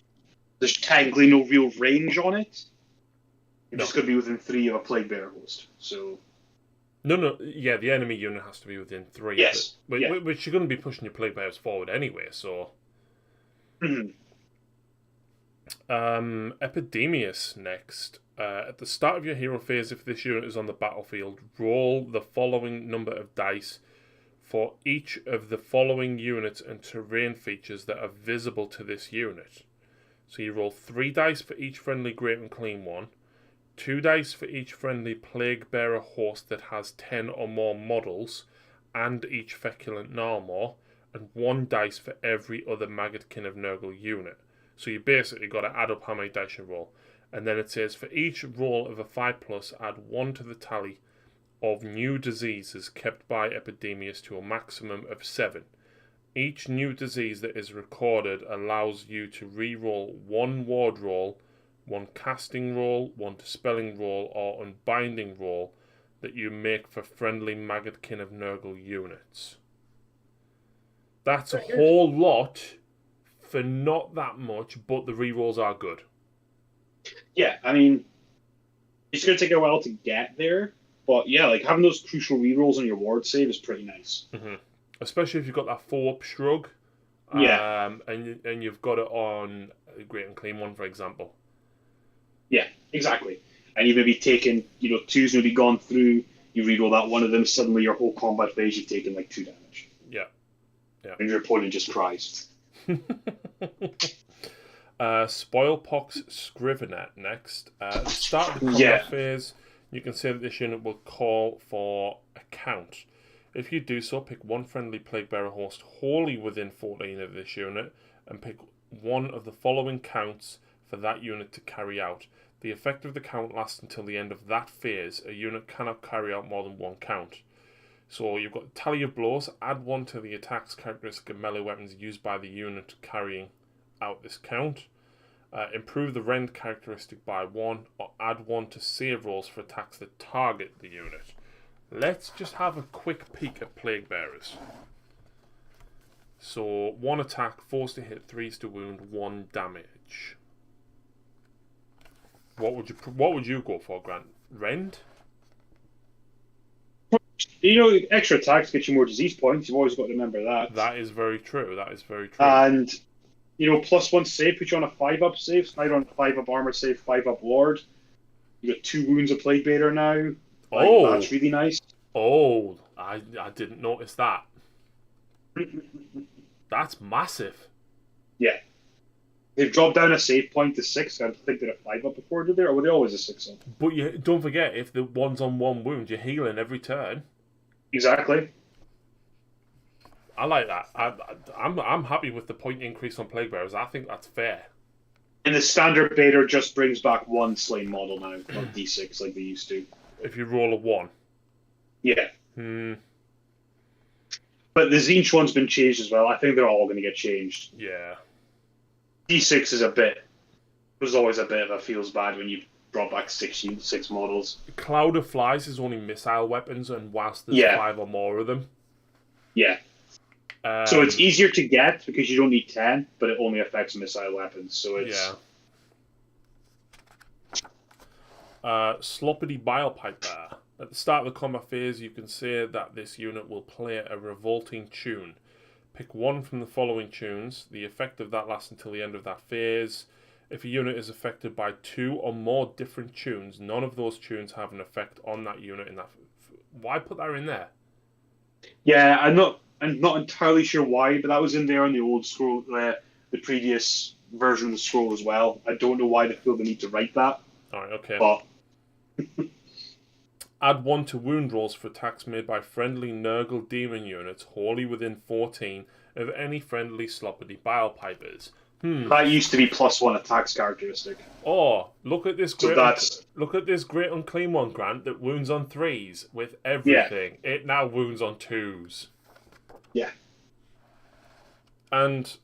there's technically no real range on it. You're just going to be within 3 of a Plague Bearer host. So. No, yeah, the enemy unit has to be within 3. Yes. Which you're going to be pushing your Plague Bearers forward anyway, so. Mm-hmm. Epidemius next. At the start of your hero phase, if this unit is on the battlefield, roll the following number of dice for each of the following units and terrain features that are visible to this unit. So you roll 3 dice for each friendly Great and Clean one, 2 dice for each friendly Plague Bearer host that has 10 or more models, and each Feculent Gnarlmaw, and 1 dice for every other Maggotkin of Nurgle unit. So you basically got to add up how many dice you roll. And then it says, for each roll of a 5+, add 1 to the tally of new diseases kept by Epidemius to a maximum of 7. Each new disease that is recorded allows you to re-roll 1 ward roll, 1 casting roll, 1 dispelling roll, or unbinding roll that you make for friendly Maggotkin of Nurgle units. That's a whole lot for not that much, but the re-rolls are good. Yeah, I mean, it's going to take a while to get there, but yeah, like having those crucial re-rolls on your ward save is pretty nice. Mm-hmm. Especially if you've got that 4-up shrug. Yeah. And you've got it on a Great and Clean one, for example. Yeah, exactly. And you've maybe taken, 2's maybe gone through, you re-roll that one of them, suddenly your whole combat phase, you've taken like 2 damage. Yeah. And your opponent just cries. Spoilpox Scrivener next. At the start of the combat phase, you can say that this unit will call for a count. If you do so, pick 1 friendly Plague Bearer host wholly within 14 of this unit, and pick 1 of the following counts for that unit to carry out. The effect of the count lasts until the end of that phase. A unit cannot carry out more than 1 count. So you've got Tally of Blows, add 1 to the attacks characteristic of melee weapons used by the unit carrying out this count. Improve the rend characteristic by 1, or add 1 to save rolls for attacks that target the unit. Let's just have a quick peek at Plague Bearers. So 1 attack, 4s to hit, 3s to wound, 1 damage. What would you go for, Grant? Rend? Extra attacks get you more disease points. You've always got to remember that. That is very true. And +1 save puts you on a 5-up save. So now you're on a 5-up armor save, 5-up ward. You got 2 wounds of Plague Bearer now. That's really nice. Oh, I didn't notice that. That's massive. Yeah. They've dropped down a save point to 6. I think they're a 5-up before, did they? Or were they always a 6-up? But you don't forget, if the one's on 1 wound, you're healing every turn. Exactly. I like that. I'm happy with the point increase on Plague Bearers. I think that's fair. And the standard Bader just brings back 1 slain model now, not D6 like they used to. If you roll a 1. Yeah. Hmm. But the Tzeentch one's been changed as well. I think they're all going to get changed. Yeah. D6 is a bit was always a bit of a feels bad when you brought back six models. Cloud of Flies is only missile weapons, and whilst there's Yeah. 5 or more of them. Yeah. So it's easier to get because you don't need 10, but it only affects missile weapons. So it's Sloppity Bile Piper. At the start of the combat phase, you can say that this unit will play a revolting tune. Pick one from the following tunes. The effect of that lasts until the end of that phase. If a unit is affected by 2 or more different tunes, none of those tunes have an effect on that unit. In that, why put that in there? Yeah, I'm not entirely sure why, but that was in there on the old scroll, the previous version of the scroll as well. I don't know why they feel the need to write that. All right, okay. But add 1 to wound rolls for attacks made by friendly Nurgle demon units wholly within 14 of any friendly Sloppity Bile Pipers. That used to be +1 attacks characteristic. Oh, look at this great! So look at this great unclean one, Grant, that wounds on 3s with everything. Yeah. It now wounds on 2s. Yeah. And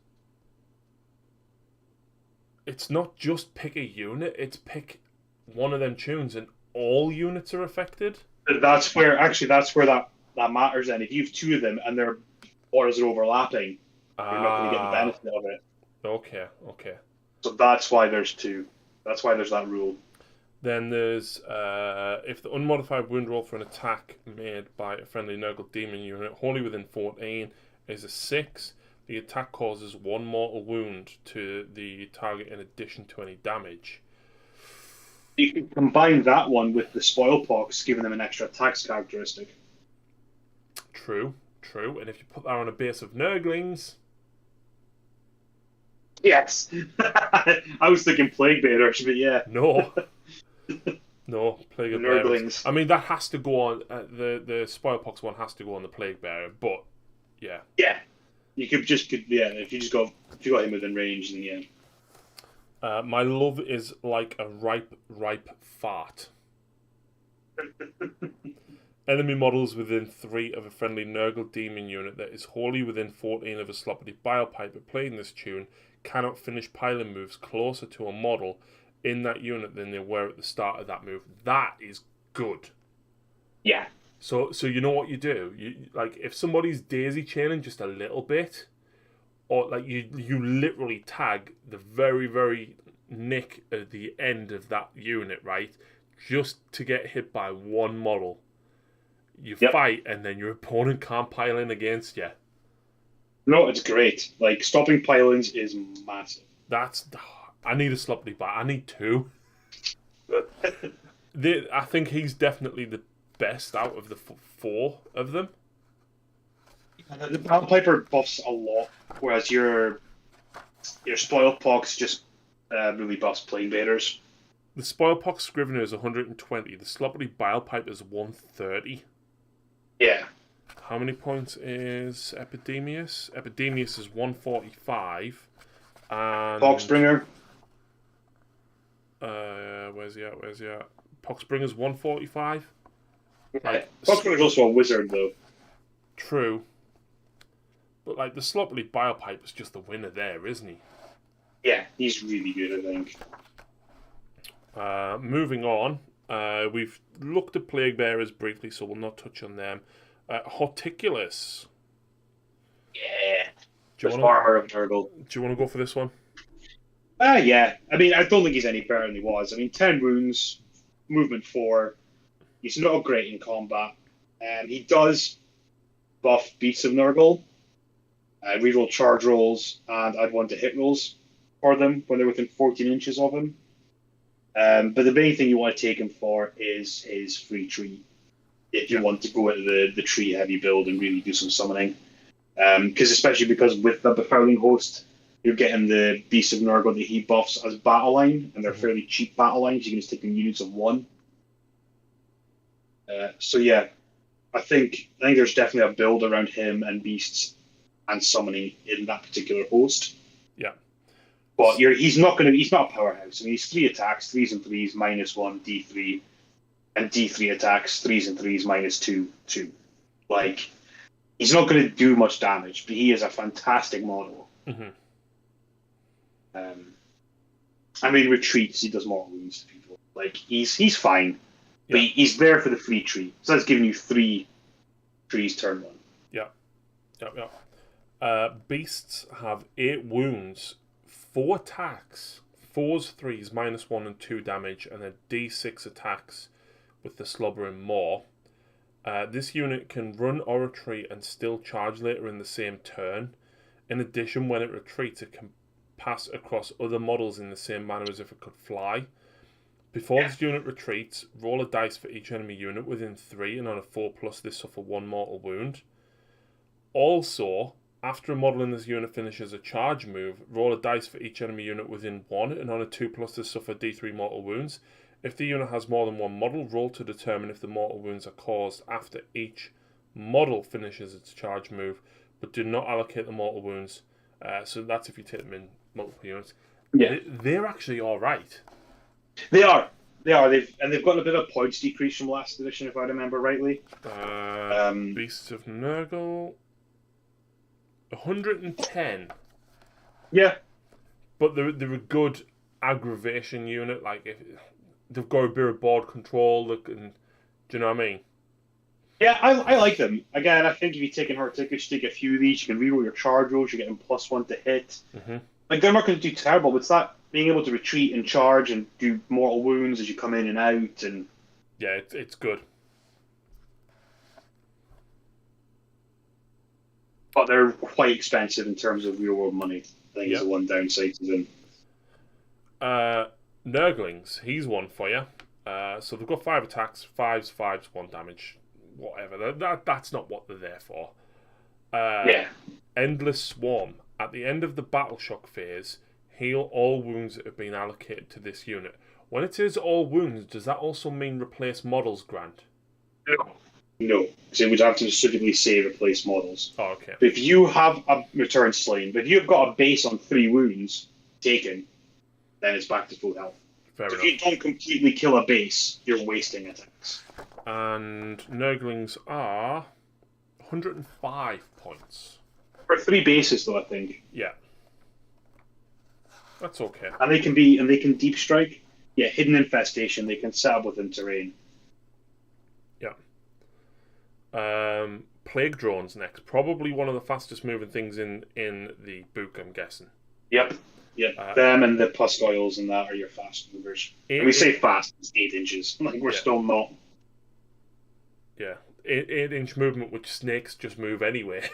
it's not just pick a unit; it's pick one of them tunes, and all units are affected. That's where that matters. And if you have 2 of them and their orders are overlapping, you're not going to get the benefit of it. Okay. So that's why there's 2. That's why there's that rule. Then there's if the unmodified wound roll for an attack made by a friendly Nurgle demon unit wholly within 14 is a 6, the attack causes 1 mortal wound to the target in addition to any damage. You can combine that one with the Spoil Pox, giving them an extra attacks characteristic. True. And if you put that on a base of Nurglings... Yes. I was thinking Plague Bearers, but yeah. No, Plague of Nurglings. I mean, that has to go on. The Spoil Pox one has to go on the Plague Bearer, but yeah. Yeah. If you got him within range, then yeah. My love is like a ripe fart. Enemy models within 3 of a friendly Nurgle demon unit that is wholly within 14 of a Sloppity Bile Piper playing this tune cannot finish piling moves closer to a model in that unit than they were at the start of that move. That is good. Yeah. So you know what you do? You like if somebody's daisy chaining just a little bit, or like you literally tag the very, very nick at the end of that unit, right? Just to get hit by 1 model. You fight, and then your opponent can't pile in against you. No, it's great. Like, stopping pile-ins is massive. I need a Sloppity Bile. I need 2. I think he's definitely the best out of the 4 of them. The Bile Piper buffs a lot, whereas your Spoil Pox just really buffs Plague Bearers. The Spoil Pox Scrivener is 120. The Sloppity Bile Piper is 130. Yeah. How many points is Epidemius? Epidemius is 145. And Pox Bringer. Where's he at? Pox Bringer's 145. Right. Pox Bringer's also a wizard, though. True. But like the Sloppity Bile Piper's just the winner there, isn't he? Yeah, he's really good, I think. Moving on, we've looked at Plague Bearers briefly, so we'll not touch on them. Horticulus. Yeah. The farmer of Nurgle. Do you want to go for this one? Yeah. I mean, I don't think he's any better than he was. I mean, 10 wounds, movement 4. He's not great in combat. He does buff Beasts of Nurgle, reroll charge rolls, and I'd want to hit rolls for them when they're within 14 inches of him. But the main thing you want to take him for is his free tree. If you want to go into the tree heavy build and really do some summoning. Especially because with the Befouling Host, you're getting the Beast of Nurgle that he buffs as battle line, and they're fairly cheap battle lines. You can just take them units of 1. So yeah, I think there's definitely a build around him and beasts and summoning in that particular host. Yeah. But he's not a powerhouse. I mean, he's 3 attacks, 3s and 3s, -1, D3, and D3 attacks, 3s and 3s, -2, 2. Like, he's not going to do much damage, but he is a fantastic model. Mm-hmm. I mean, retreats, he does mortal wounds to people. Like, he's fine. But Yeah. he's there for the free tree. So that's giving you 3 trees turn 1. Beasts have 8 wounds, 4 attacks, 4s, 3s, -1 and 2 damage, and then D6 attacks with the slobber and maw. This unit can run or retreat and still charge later in the same turn. In addition, when it retreats, it can pass across other models in the same manner as if it could fly. Before this unit retreats, roll a dice for each enemy unit within 3, and on a 4+, they suffer 1 mortal wound. Also, after a model in this unit finishes a charge move, roll a dice for each enemy unit within 1, and on a 2+, they suffer D3 mortal wounds. If the unit has more than 1 model, roll to determine if the mortal wounds are caused after each model finishes its charge move, but do not allocate the mortal wounds. So that's if you take them in multiple units. Yeah. They're actually alright. They are. They've got a bit of points decrease from last edition, if I remember rightly. Beasts of Nurgle, 110. Yeah. But they're a good aggravation unit. Like, if they've got a bit of board control, do you know what I mean? Yeah, I like them. Again, I think if you take in hard tickets, you take a few of these, you can reroll your charge rolls, you get them +1 to hit. Mm-hmm. Like, they're not going to do terrible, but it's that being able to retreat and charge and do mortal wounds as you come in and out. And yeah, it's good. But they're quite expensive in terms of real world money. I think is the one downside to them. Nurglings, he's one for you. So they've got 5 attacks, 5s, 1 damage, whatever. That's not what they're there for. Endless Swarm. At the end of the Battle Shock phase, heal all wounds that have been allocated to this unit. When it says all wounds, does that also mean replace models, Grant? No, because it would have to specifically say replace models. Oh, okay. But if you have a return slain, but if you've got a base on 3 wounds taken, then it's back to full health. Fair enough. If you don't completely kill a base, you're wasting attacks. And Nurglings are 105 points. For 3 bases, though, I think. Yeah. That's okay. And they can deep strike. Yeah, hidden infestation. They can set up within terrain. Yeah. Plague drones next. Probably one of the fastest moving things in the book, I'm guessing. Yep. Them and the Pusk Oils and that are your fast movers. And we say fast, it's 8 inches. Like, we're still not. Yeah. 8-inch movement, which snakes just move anyway.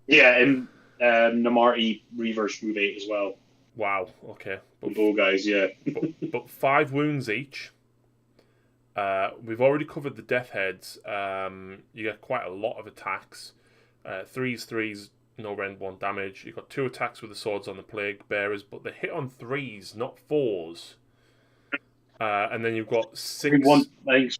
Yeah, and Namarti reverse move 8 as well. Wow, okay. But bow guys, yeah. but 5 wounds each. We've already covered the death heads. You get quite a lot of attacks. 3s, no rend 1 damage. You've got 2 attacks with the swords on the plague bearers, but they hit on 3s, not 4s. And then you've got 6. One thing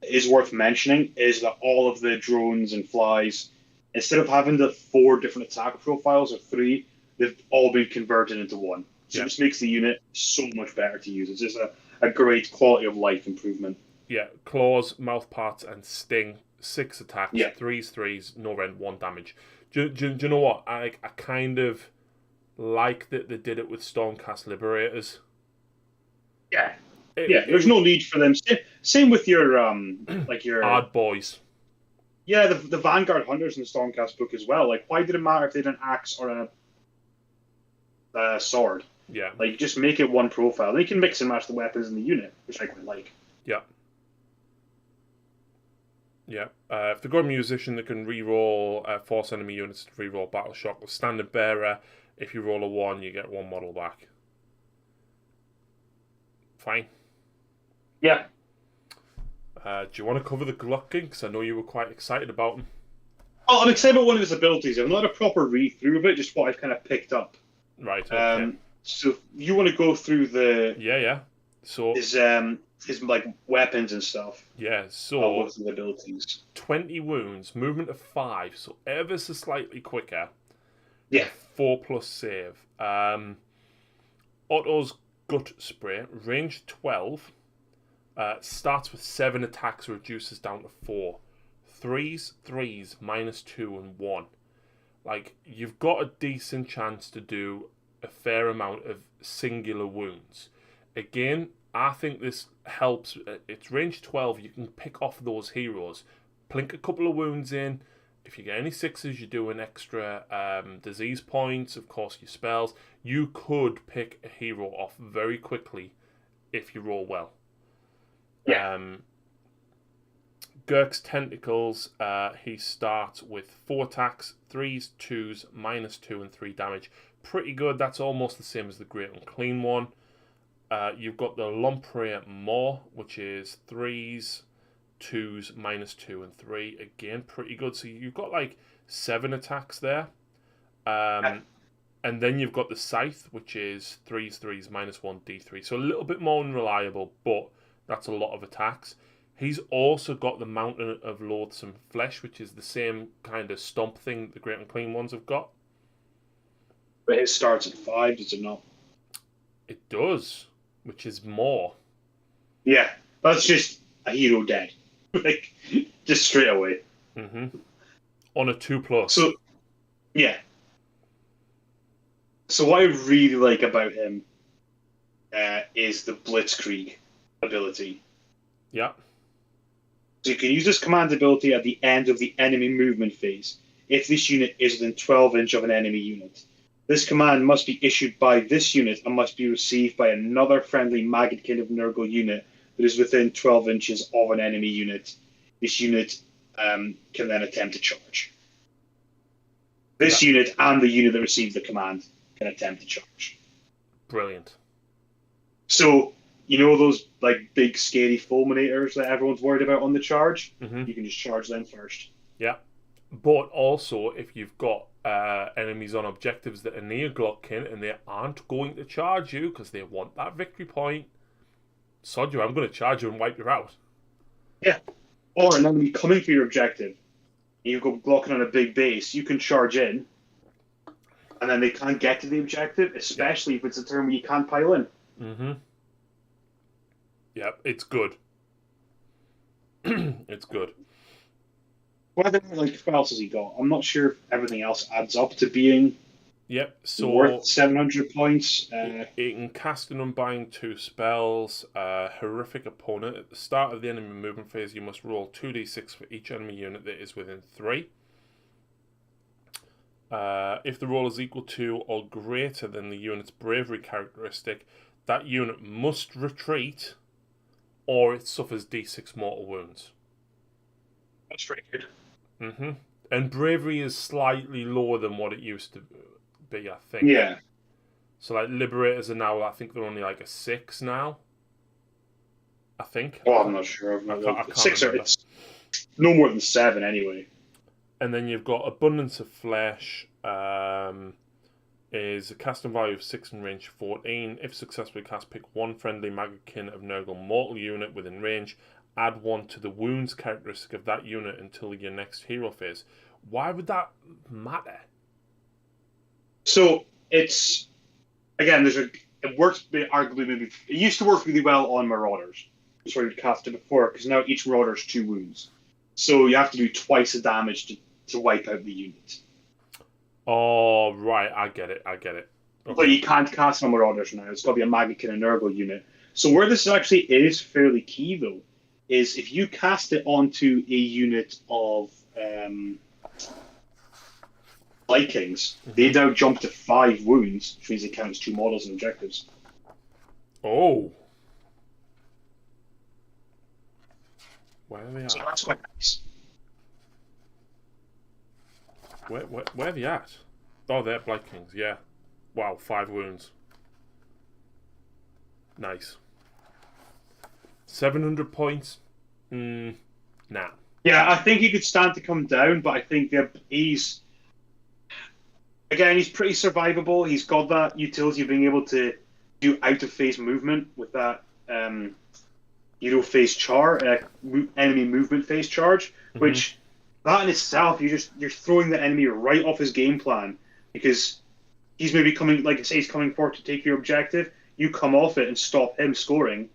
is worth mentioning is that all of the drones and flies, instead of having the 4 different attack profiles or 3, they've all been converted into 1. So it just makes the unit so much better to use. It's just a great quality of life improvement. Yeah, claws, mouth parts, and sting. 6 attacks, Yeah. 3s, no rend 1 damage. Do you know what? I kind of like that they did it with Stormcast Liberators. Yeah. There's no need for them. Same with your like your hard boys. Yeah, the Vanguard Hunters in the Stormcast book as well. Like, why did it matter if they had an axe or a sword? Yeah. Like, just make it 1 profile. They can mix and match the weapons in the unit, which I quite like. Yeah. Yeah. If they've got a musician that can re-roll force enemy units to re-roll Battle Shock with Standard Bearer, if you roll a 1, you get 1 model back. Fine. Yeah. Do you want to cover the Gluck King? Because I know you were quite excited about him. Oh, I'm excited about one of his abilities. I've not a proper read-through of it, just what I've kind of picked up. Right, okay. So you want to go through the... Yeah. So his like weapons and stuff. Yeah, so the abilities. 20 wounds, movement of 5, so ever so slightly quicker. Yeah. 4+ save. Otto's Gut Spray, range 12. Starts with 7 attacks, reduces down to 4. 3s, -2 and 1. Like, you've got a decent chance to do a fair amount of singular wounds. Again, I think this helps. It's range 12. You can pick off those heroes, plink a couple of wounds in. If you get any 6s, you do an extra disease points. Of course, your spells. You could pick a hero off very quickly if you roll well. Yeah. Gurk's Tentacles, he starts with 4 attacks, 3s, 2s, -2 and 3 damage. Pretty good. That's almost the same as the Great Unclean one. You've got the Lomprey Maw, which is 3s, 2s, -2 and 3. Again, pretty good. So you've got like 7 attacks there. And then you've got the Scythe, which is 3s, 3s, -1, D3. So a little bit more unreliable, but that's a lot of attacks. He's also got the Mountain of Loathsome Flesh, which is the same kind of stomp thing the Great Unclean ones have got. But it starts at 5, does it not? It does, which is more. Yeah, that's just a hero dead. Like, just straight away. Mm-hmm. On a 2+. So, yeah. So what I really like about him is the Blitzkrieg ability. Yeah. So you can use this command ability at the end of the enemy movement phase if this unit is within 12 inch of an enemy unit. This command must be issued by this unit and must be received by another friendly Kind of Nurgle unit that is within 12 inches of an enemy unit. This unit can then attempt to charge. This unit and the unit that received the command can attempt to charge. Brilliant. So, you know those like big scary fulminators that everyone's worried about on the charge? Mm-hmm. You can just charge them first. Yeah. But also, if you've got enemies on objectives that are near Glockin and they aren't going to charge you because they want that victory point, sod you, I'm going to charge you and wipe you out. Yeah. Or an enemy coming for your objective, and you go Glockin on a big base, you can charge in, and then they can't get to the objective, especially if it's a turn where you can't pile in. Mm-hmm. Yep, it's good. It's good. What else has he got? I'm not sure if everything else adds up to being worth 700 points. It can cast and unbind 2 spells. Horrific Opponent. At the start of the enemy movement phase, you must roll 2d6 for each enemy unit that is within 3. If the roll is equal to or greater than the unit's bravery characteristic, that unit must retreat or it suffers d6 mortal wounds. That's pretty good. Mm-hmm. And bravery is slightly lower than what it used to be, I think. Yeah. So, like, Liberators are now, I think they're only like a 6 now. I think. Well, I'm not sure. I can't 6 remember. it's no more than 7 anyway. And then you've got Abundance of Flesh, is a casting value of 6 and range 14. If successfully cast, pick one friendly Kind of Nurgle mortal unit within range. Add 1 to the wounds characteristic of that unit until your next hero phase. Why would that matter? So it's again, it works arguably maybe it used to work really well on Marauders. That's where you cast it before, because now each Marauder is 2 wounds. So you have to do twice the damage to wipe out the unit. Oh, right, I get it. Okay. But you can't cast on Marauders now. It's got to be a Kind of Nurgle unit. So where this actually is fairly key, though, is if you cast it onto a unit of Vikings, they now jump to 5 wounds, which means it counts 2 models and objectives. Oh. Where are they at? So that's quite nice. Where are they at? Oh, they're Blight Kings, yeah. Wow, 5 wounds. Nice. 700 points? Nah. Yeah, I think he could stand to come down, but I think he's pretty survivable. He's got that utility of being able to do out-of-phase movement with that hero phase enemy movement phase charge, which that in itself, you're throwing the enemy right off his game plan, because he's maybe coming, like I say, he's coming forward to take your objective. You come off it and stop him scoring,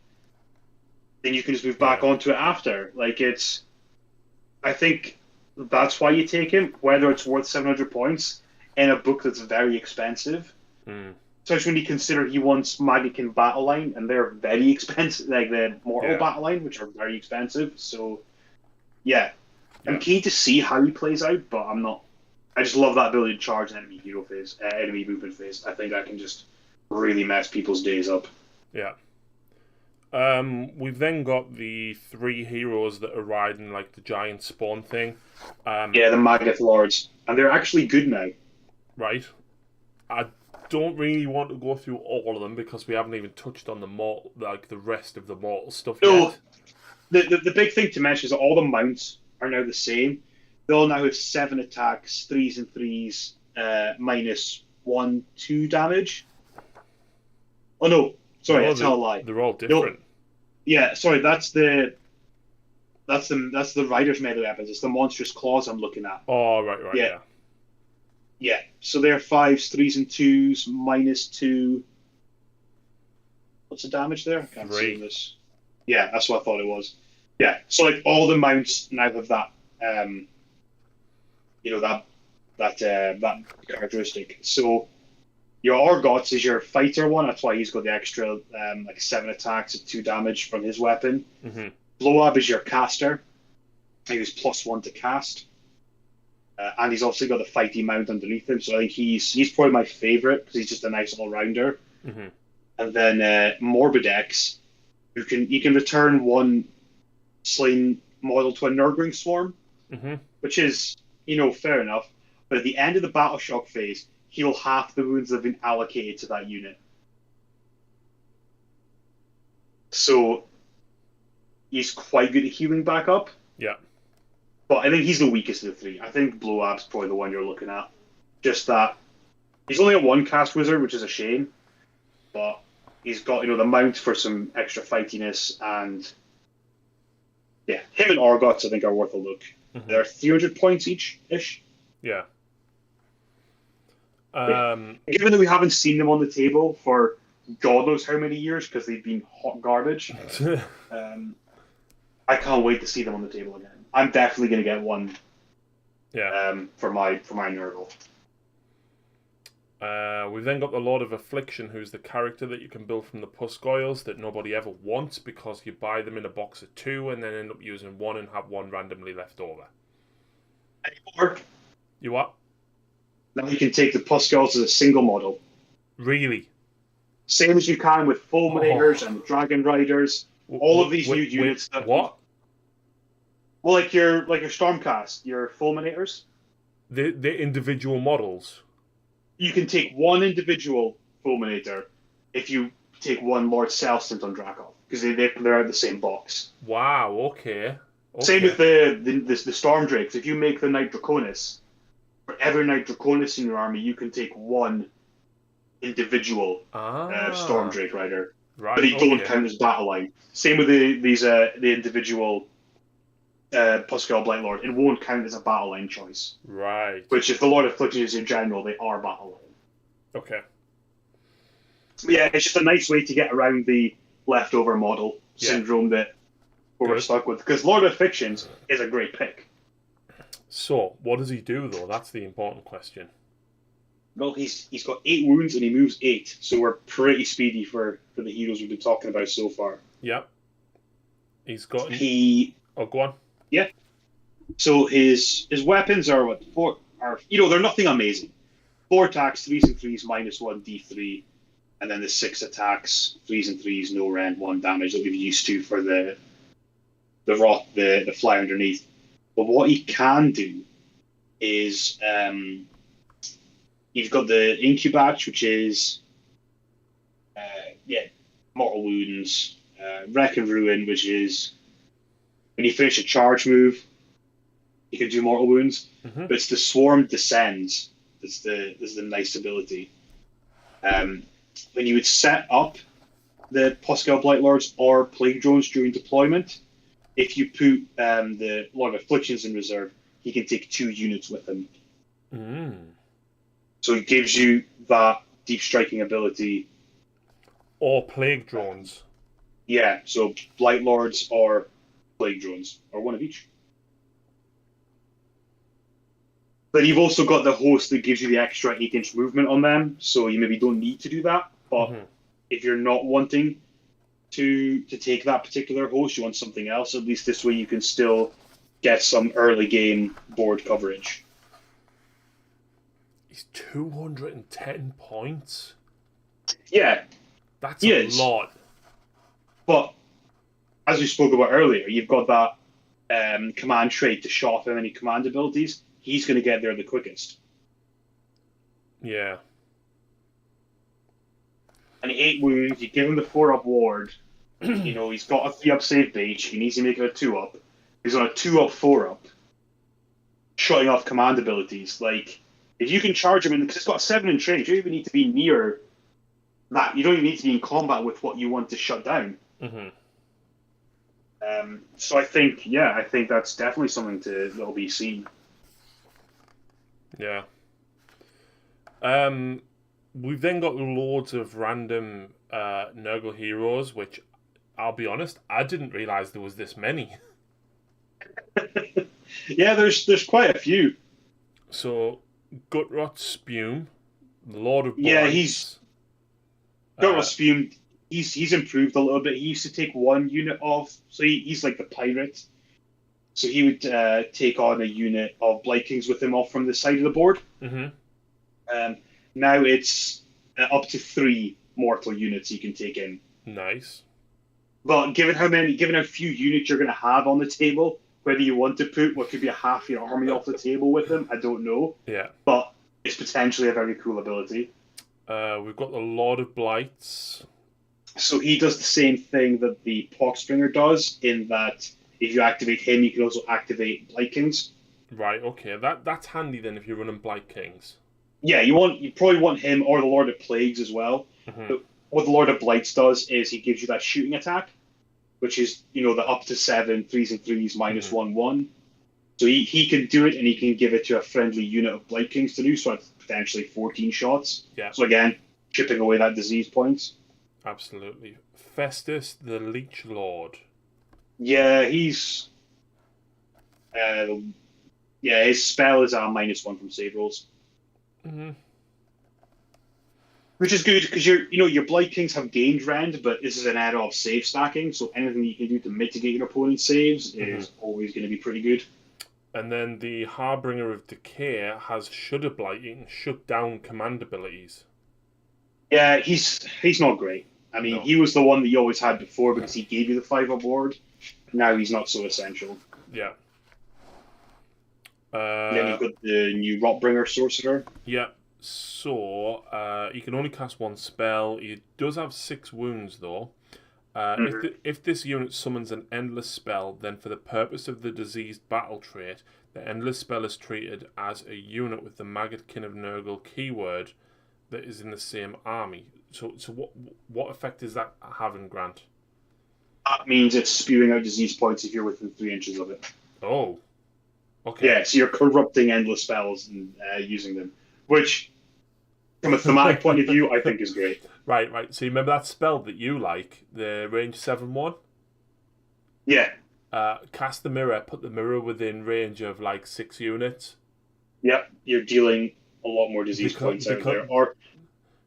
then you can just move back onto it after. I think that's why you take him, whether it's worth 700 points in a book that's very expensive. especially when you consider he wants Magican Battle Line, and they're very expensive, like the Mortal Battle Line, which are very expensive. So, yeah. I'm keen to see how he plays out, but I'm not. I just love that ability to charge an enemy hero phase, enemy movement phase. I think that can just really mess people's days up. Yeah. We've then got the 3 heroes that are riding like the giant spawn thing. Yeah, the Magath Lords, and they're actually good now. Right. I don't really want to go through all of them because we haven't even touched on the rest of the mortal stuff yet. The big thing to mention is that all the mounts are now the same. They all now have 7 attacks, 3s and 3s, minus 1, 2 damage. Oh no, sorry, that's a lie. They're all different. No, yeah, sorry, that's the rider's melee weapons. It's the monstrous claws I'm looking at. Oh, right, yeah. Yeah, so they're 5s, 3s, and 2s, minus 2. What's the damage there? I can't see this. Yeah, that's what I thought it was. Yeah, so like all the mounts now have that, that characteristic. So your Orgots is your fighter one. That's why he's got the extra 7 attacks and 2 damage from his weapon. Mm-hmm. Blow-Up is your caster. He was +1 to cast. And he's also got the fighty mount underneath him, so I think he's probably my favourite because he's just a nice all-rounder. Mm-hmm. And then Morbidex, you can return 1 slain model to a Nurgling Swarm, which is, fair enough. But at the end of the Battle Shock phase, heal half the wounds that have been allocated to that unit. So he's quite good at healing back up. Yeah. But I think he's the weakest of the 3. I think Blow-Up's probably the one you're looking at. Just that he's only a 1 cast wizard, which is a shame. But he's got, the mount for some extra fightiness, and yeah, him and Orgots I think are worth a look. Mm-hmm. They're 300 points each-ish. Yeah. Given that we haven't seen them on the table for God knows how many years because they've been hot garbage, I can't wait to see them on the table again. I'm definitely going to get one. Yeah. For my Nurgle. We've then got the Lord of Affliction, who's the character that you can build from the Puscoils that nobody ever wants because you buy them in a box of 2 and then end up using 1 and have 1 randomly left over. Anymore. You what? Now you can take the Puscoils as a single model. Really? Same as you can with Fulminators and Dragon Riders. All of these new units. What? Well, like your Stormcast, your Fulminators. The individual models. You can take 1 individual Fulminator if you take 1 Lord Celestant on Drakov, because they're out of the same box. Wow. Okay. Same with the Storm Drakes. If you make the Knight Draconis, for every Knight Draconis in your army, you can take 1 individual Storm Drake Rider. Right. But they don't count as battle line. Same with the individual Puscoil Blight Lord. It won't count as a battle line choice. Right. Which, if the Lord of Affliction is in general, they are battle line. Okay. Yeah, it's just a nice way to get around the leftover model syndrome that we're stuck with. Because Lord of Afflictions is a great pick. So, what does he do, though? That's the important question. Well, he's got 8 wounds and he moves 8, so we're pretty speedy for the heroes we've been talking about so far. Yep. He's got... Oh, go on. Yeah. So his weapons are what? 4 are, they're nothing amazing. 4 attacks, 3s and 3s, minus 1 d3, and then the 6 attacks, 3s and 3s, no rend, 1 damage that we've used to for the rot, the fly underneath. But what he can do is you've got the Incubatch, which is mortal wounds, Wreck and Ruin, which is when you finish a charge move, you can do mortal wounds. Mm-hmm. But it's the Swarm Descends. That's the nice ability. When you would set up the Puscoil Blight Lords or Plague Drones during deployment, if you put the Lord of Afflictions in reserve, he can take 2 units with him. Mm. So it gives you that deep striking ability. Or Plague Drones. Yeah, so Blight Lords or Plague Drones, or one of each. But you've also got the host that gives you the extra 8-inch movement on them, so you maybe don't need to do that. But if you're not wanting to take that particular host, you want something else, at least this way you can still get some early game board coverage. He's 210 points. Yeah. That's a lot. But as we spoke about earlier, you've got that command trait to shut off any command abilities. He's going to get there the quickest. Yeah. And 8 wounds, you give him the 4-up ward. He's got a 3-up save base. He needs to make it a 2-up. He's on a 2-up, 4-up. Shutting off command abilities. Like, if you can charge him, because it's got a 7-inch range, you don't even need to be near that. You don't even need to be in combat with what you want to shut down. So I think that's definitely something that'll be seen. Yeah. We've then got loads of random Nurgle heroes, which, I'll be honest, I didn't realise there was this many. Yeah, there's quite a few. So, Gutrot Spume, Lord of Blights. Yeah, Gutrot Spume. He's improved a little bit. He used to take 1 unit of, so he's like the pirate. So he would take on a unit of Blight Kings with him off from the side of the board. Now it's up to 3 mortal units you can take in. Nice. But given how few units you're going to have on the table, whether you want to put what could be a half your army off the table with them, I don't know. Yeah. But it's potentially a very cool ability. We've got the Lord of Blights. So he does the same thing that the Pox Bringer does, in that if you activate him, you can also activate Blight Kings. Right, okay. That's handy then if you're running Blight Kings. Yeah, you probably want him or the Lord of Plagues as well. But what the Lord of Blights does is he gives you that shooting attack, which is, the up to 7 3s and 3s minus 1/1. So he can do it, and he can give it to a friendly unit of Blight Kings to do, so it's potentially 14 shots. Yeah. So again, chipping away that disease points. Absolutely. Festus, the Leech Lord. Yeah, he's... his spell is a -1 from save rolls. Which is good, because your Blight Kings have gained rend, but this is an era of save stacking, so anything you can do to mitigate your opponent's saves is always going to be pretty good. And then the Harbinger of Decay has Shudder Blighting, shut down command abilities. Yeah, he's not great. I mean, He was the one that you always had before because he gave you the 5-up ward. Now he's not so essential. Yeah. Then you've got the new Rotbringer Sorcerer. Yeah. So, he can only cast 1 spell. He does have 6 wounds, though. If this unit summons an endless spell, then for the purpose of the diseased battle trait, the endless spell is treated as a unit with the Kind of Nurgle keyword that is in the same army. So what effect is that having, Grant? That means it's spewing out disease points if you're within 3 inches of it. Oh. Okay. Yeah, so you're corrupting endless spells and using them, which, from a thematic point of view, I think is great. Right. So you remember that spell that you like, the range 7/1? Yeah. Cast the mirror, put the mirror within range of like 6 units. Yep, you're dealing a lot more disease points out there. Or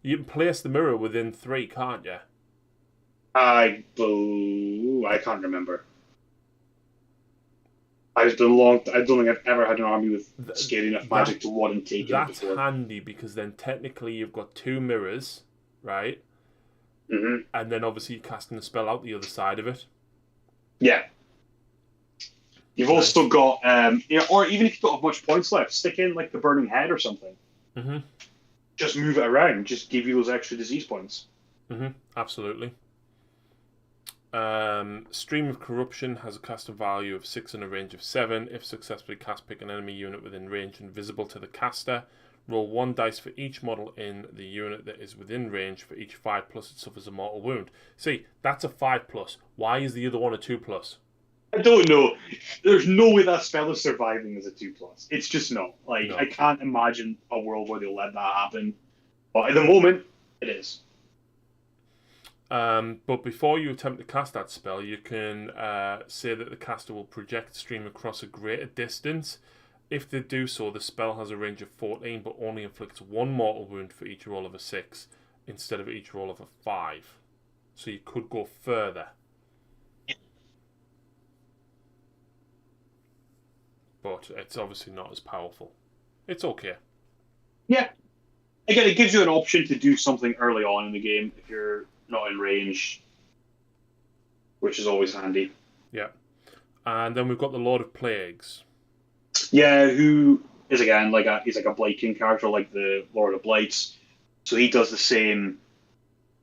you can place the mirror within 3, can't you? I can't remember. I don't think I've ever had an army with scary enough magic to one and take it before. That's handy, because then technically you've got 2 mirrors, right? And then obviously you're casting the spell out the other side of it. Yeah. You've also got, or even if you don't have much points left, stick in like the Burning Head or something. Just move it around, just give you those extra disease points. Absolutely. Stream of Corruption has a caster value of 6 and a range of 7. If successfully cast, pick an enemy unit within range and visible to the caster. Roll 1 dice for each model in the unit that is within range. For each 5+, it suffers a mortal wound. See, that's a 5+. Why is the other one a 2+? I don't know. There's no way that spell is surviving as a 2+. It's just not. No. I can't imagine a world where they'll let that happen. But at the moment, it is. But before you attempt to cast that spell, you can say that the caster will project stream across a greater distance If they do so, the spell has a range of 14, but only inflicts one mortal wound for each roll of a 6, instead of each roll of a 5. So you could go further. But it's obviously not as powerful. It's okay. Yeah. Again, it gives you an option to do something early on in the game if you're not in range, which is always handy. Yeah. And then we've got the Lord of Plagues. Yeah, who is again he's like a Blight King character, like the Lord of Blights. So he does the same.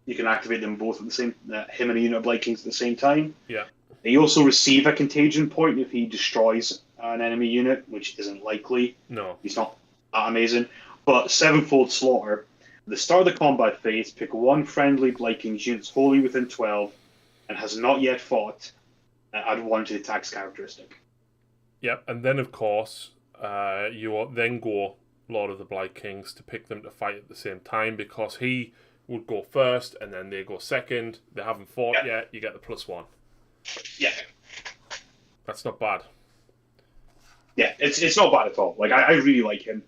You can activate them both at the same. Him and a unit of Blight Kings at the same time. Yeah. They also receive a contagion point if he destroys an enemy unit, which isn't likely. No. He's not that amazing. But Sevenfold Slaughter. At the start of the combat phase, pick one friendly Blight King's units wholly within 12 and has not yet fought. Add 1 to the attack's characteristic. Yep, and then of course, you then go Lord of the Blight Kings to pick them to fight at the same time, because he would go first and then they go second. They haven't fought yet. You get the +1. Yeah, that's not bad. Yeah, it's not bad at all. Like I really like him.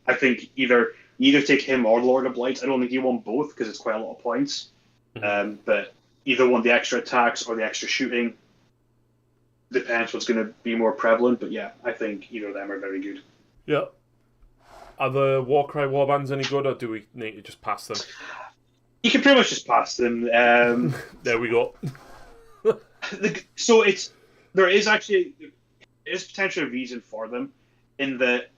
I think either take him or Lord of Blights. I don't think you want both because it's quite a lot of points. Mm-hmm. But either one, the extra attacks or the extra shooting. Depends what's going to be more prevalent, but yeah, I think either of them are very good. Yeah. Are the Warcry warbands any good, or do we need to just pass them? You can pretty much just pass them. There we go. So there is potentially a reason for them, in that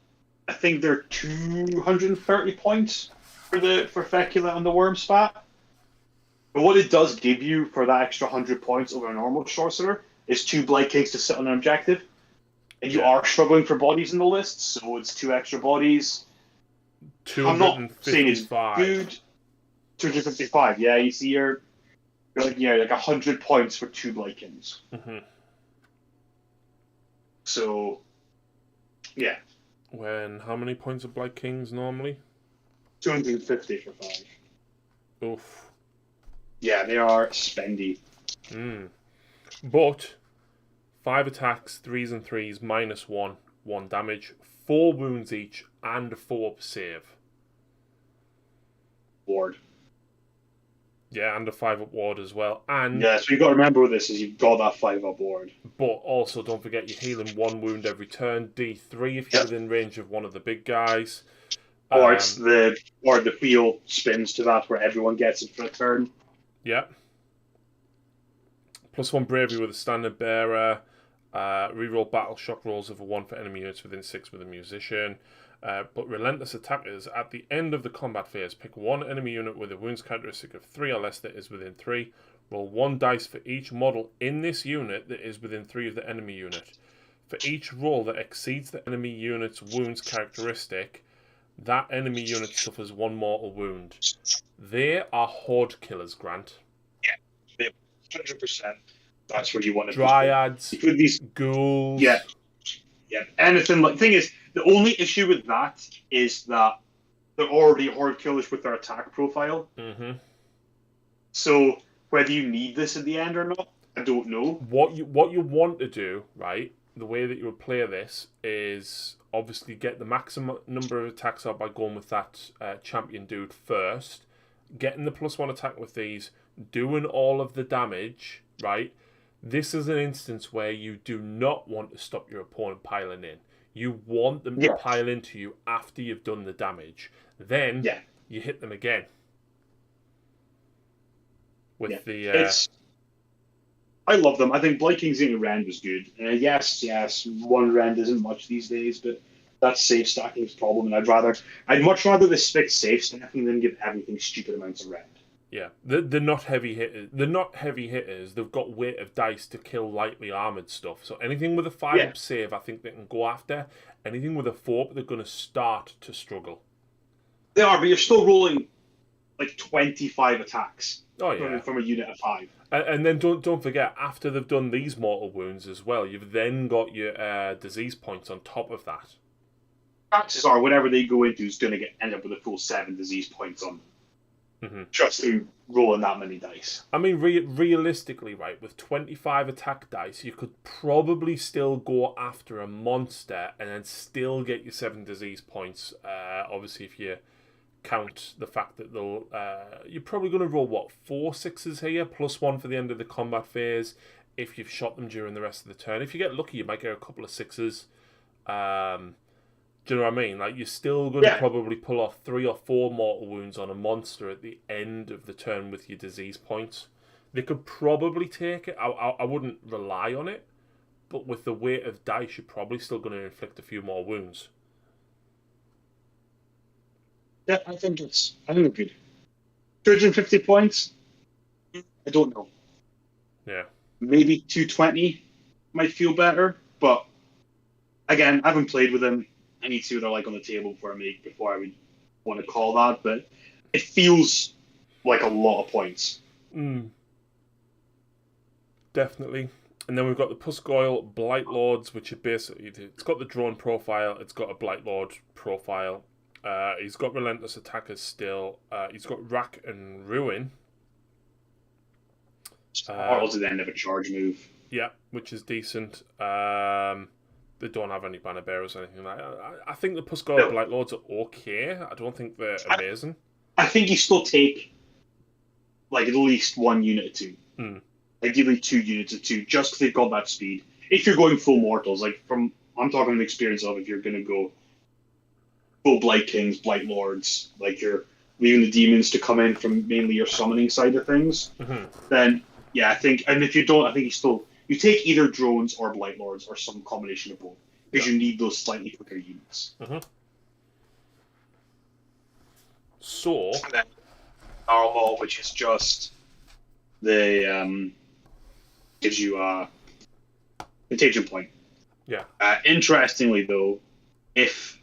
I think they're 230 points for Fecula and the Worm Spat. But what it does give you for that extra 100 points over a normal sorcerer is 2 Blight Kings to sit on an objective. And you are struggling for bodies in the list, so it's 2 extra bodies. I'm not saying it's good. 255, yeah. You see, you're like 100 points for 2 Blight Kings. Mm-hmm. So, yeah. How many points of Blight Kings normally? 250 for 5. Oof. Yeah, they are spendy. But 5 attacks, 3s and 3s, -1, 1 damage, 4 wounds each, and a 4 save. Ward. Yeah, and a 5-up ward as well. And yeah, so you've got to remember with this is you've got that 5-up ward. But also don't forget you're healing 1 wound every turn. D3 if you're within range of one of the big guys. Or the wheel spins to that where everyone gets it for a turn. Yeah. +1 bravery with a standard bearer. Reroll battle shock rolls of a 1 for enemy units within 6 with a musician. But relentless attackers, at the end of the combat phase, pick 1 enemy unit with a wounds characteristic of 3 or less that is within 3. Roll 1 dice for each model in this unit that is within 3 of the enemy unit. For each roll that exceeds the enemy unit's wounds characteristic, that enemy unit suffers 1 mortal wound. They are horde killers, Grant. Yeah, 100%. That's where you want to Dryads, these ghouls. Yeah. Anything like. Thing is, the only issue with that is that they're already horde killers with their attack profile. Mm-hmm. So whether you need this at the end or not, I don't know. What you want to do, right? The way that you would play this is obviously get the maximum number of attacks up by going with that champion dude first, getting the +1 attack with these, doing all of the damage, right? This is an instance where you do not want to stop your opponent piling in. You want them to pile into you after you've done the damage. Then you hit them again. With I love them. I think Blight King's in Rend was good. Yes, 1 Rend isn't much these days, but that's safe stacking's problem, and I'd much rather this fix safe stacking than give everything stupid amounts of Rend. Yeah, they're not heavy hitters. They're not heavy hitters. They've got weight of dice to kill lightly armored stuff. So anything with a 5-up save, I think they can go after. Anything with a 4-up, they're going to start to struggle. They are, but you're still rolling like 25 attacks. Oh yeah, from a unit of 5. And then don't forget, after they've done these mortal wounds as well, you've then got your disease points on top of that. Chances are, whatever they go into is going to end up with a full 7 disease points on them. just through rolling that many dice. I mean, realistically, right, with 25 attack dice, you could probably still go after a monster and then still get your 7 disease points. Obviously, if you count the fact that you're probably going to roll, what, 4 6s here, plus 1 for the end of the combat phase, if you've shot them during the rest of the turn. If you get lucky, you might get a couple of 6s. Do you know what I mean? Like, you're still going to probably pull off 3 or 4 mortal wounds on a monster at the end of the turn with your disease points. They could probably take it. I wouldn't rely on it, but with the weight of dice, you're probably still going to inflict a few more wounds. Yeah, I think it's good. 250 points? I don't know. Yeah. Maybe 220 might feel better, but again, I haven't played with them. I need to see what they're like on the table before I would want to call that, but it feels like a lot of points. Definitely. And then we've got the Pusgoyle Blight Lords, which are basically, it's got the drone profile, it's got a Blight Lord profile. He's got Relentless Attackers still. He's got Rack and Ruin. Also, then have a charge move. Yeah, which is decent. They don't have any banner bearers or anything like that. I think the Pusgoyle Blight Lords are okay. I don't think they're amazing. I think you still take like at least 1 unit or 2. Ideally 2 units or 2, just because they've got that speed. If you're going full mortals, I'm talking the experience of if you're going to go full Blight Kings, Blight Lords, like you're leaving the demons to come in from mainly your summoning side of things, then yeah, I think, and if you don't, I think you take either drones or Blight Lords or some combination of both, because you need those slightly quicker units. So, and then Narwhal, which is just the gives you a contagion point. Yeah. Interestingly, though, if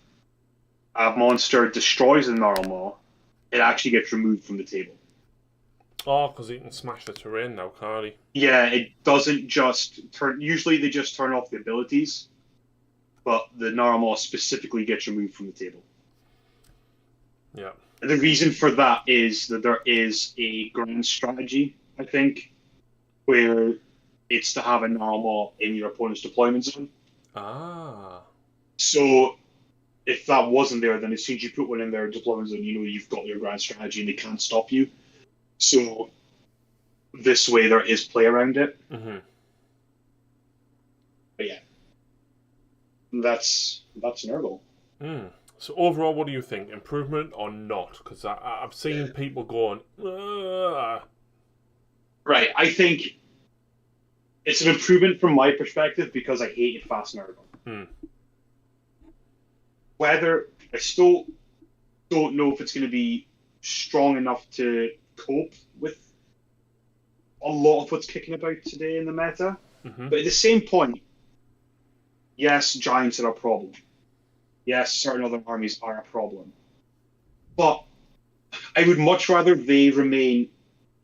a monster destroys a Narwhal, it actually gets removed from the table. Oh, because he can smash the terrain now, can't he? Yeah, it doesn't just turn. Usually, they just turn off the abilities, but the Narwhal specifically gets removed from the table. Yeah. And the reason for that is that there is a grand strategy, I think, where it's to have a Narwhal in your opponent's deployment zone. So if that wasn't there, then as soon as you put one in their deployment zone, you know you've got your grand strategy and they can't stop you. So this way there is play around it. But yeah, that's Nurgle. So overall, what do you think? Improvement or not? Because I've seen people going, Right, I think it's an improvement from my perspective because I hated fast Nurgle. Whether I still don't know if it's going to be strong enough to cope with a lot of what's kicking about today in the meta. But at the same point, yes, giants are a problem. Yes, certain other armies are a problem. But I would much rather they remain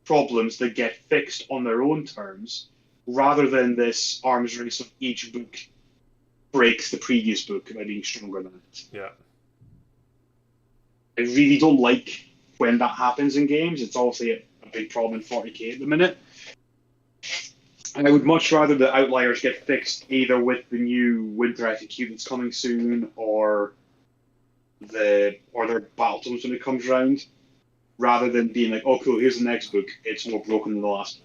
problems that get fixed on their own terms rather than this arms race of each book breaks the previous book by being stronger than it. Yeah. I really don't like when that happens in games. It's obviously a big problem in 40k at the minute. And I would much rather the outliers get fixed either with the new Winter Execute that's coming soon or their battle tomes when it comes around, rather than being like, oh cool, here's the next book, it's more broken than the last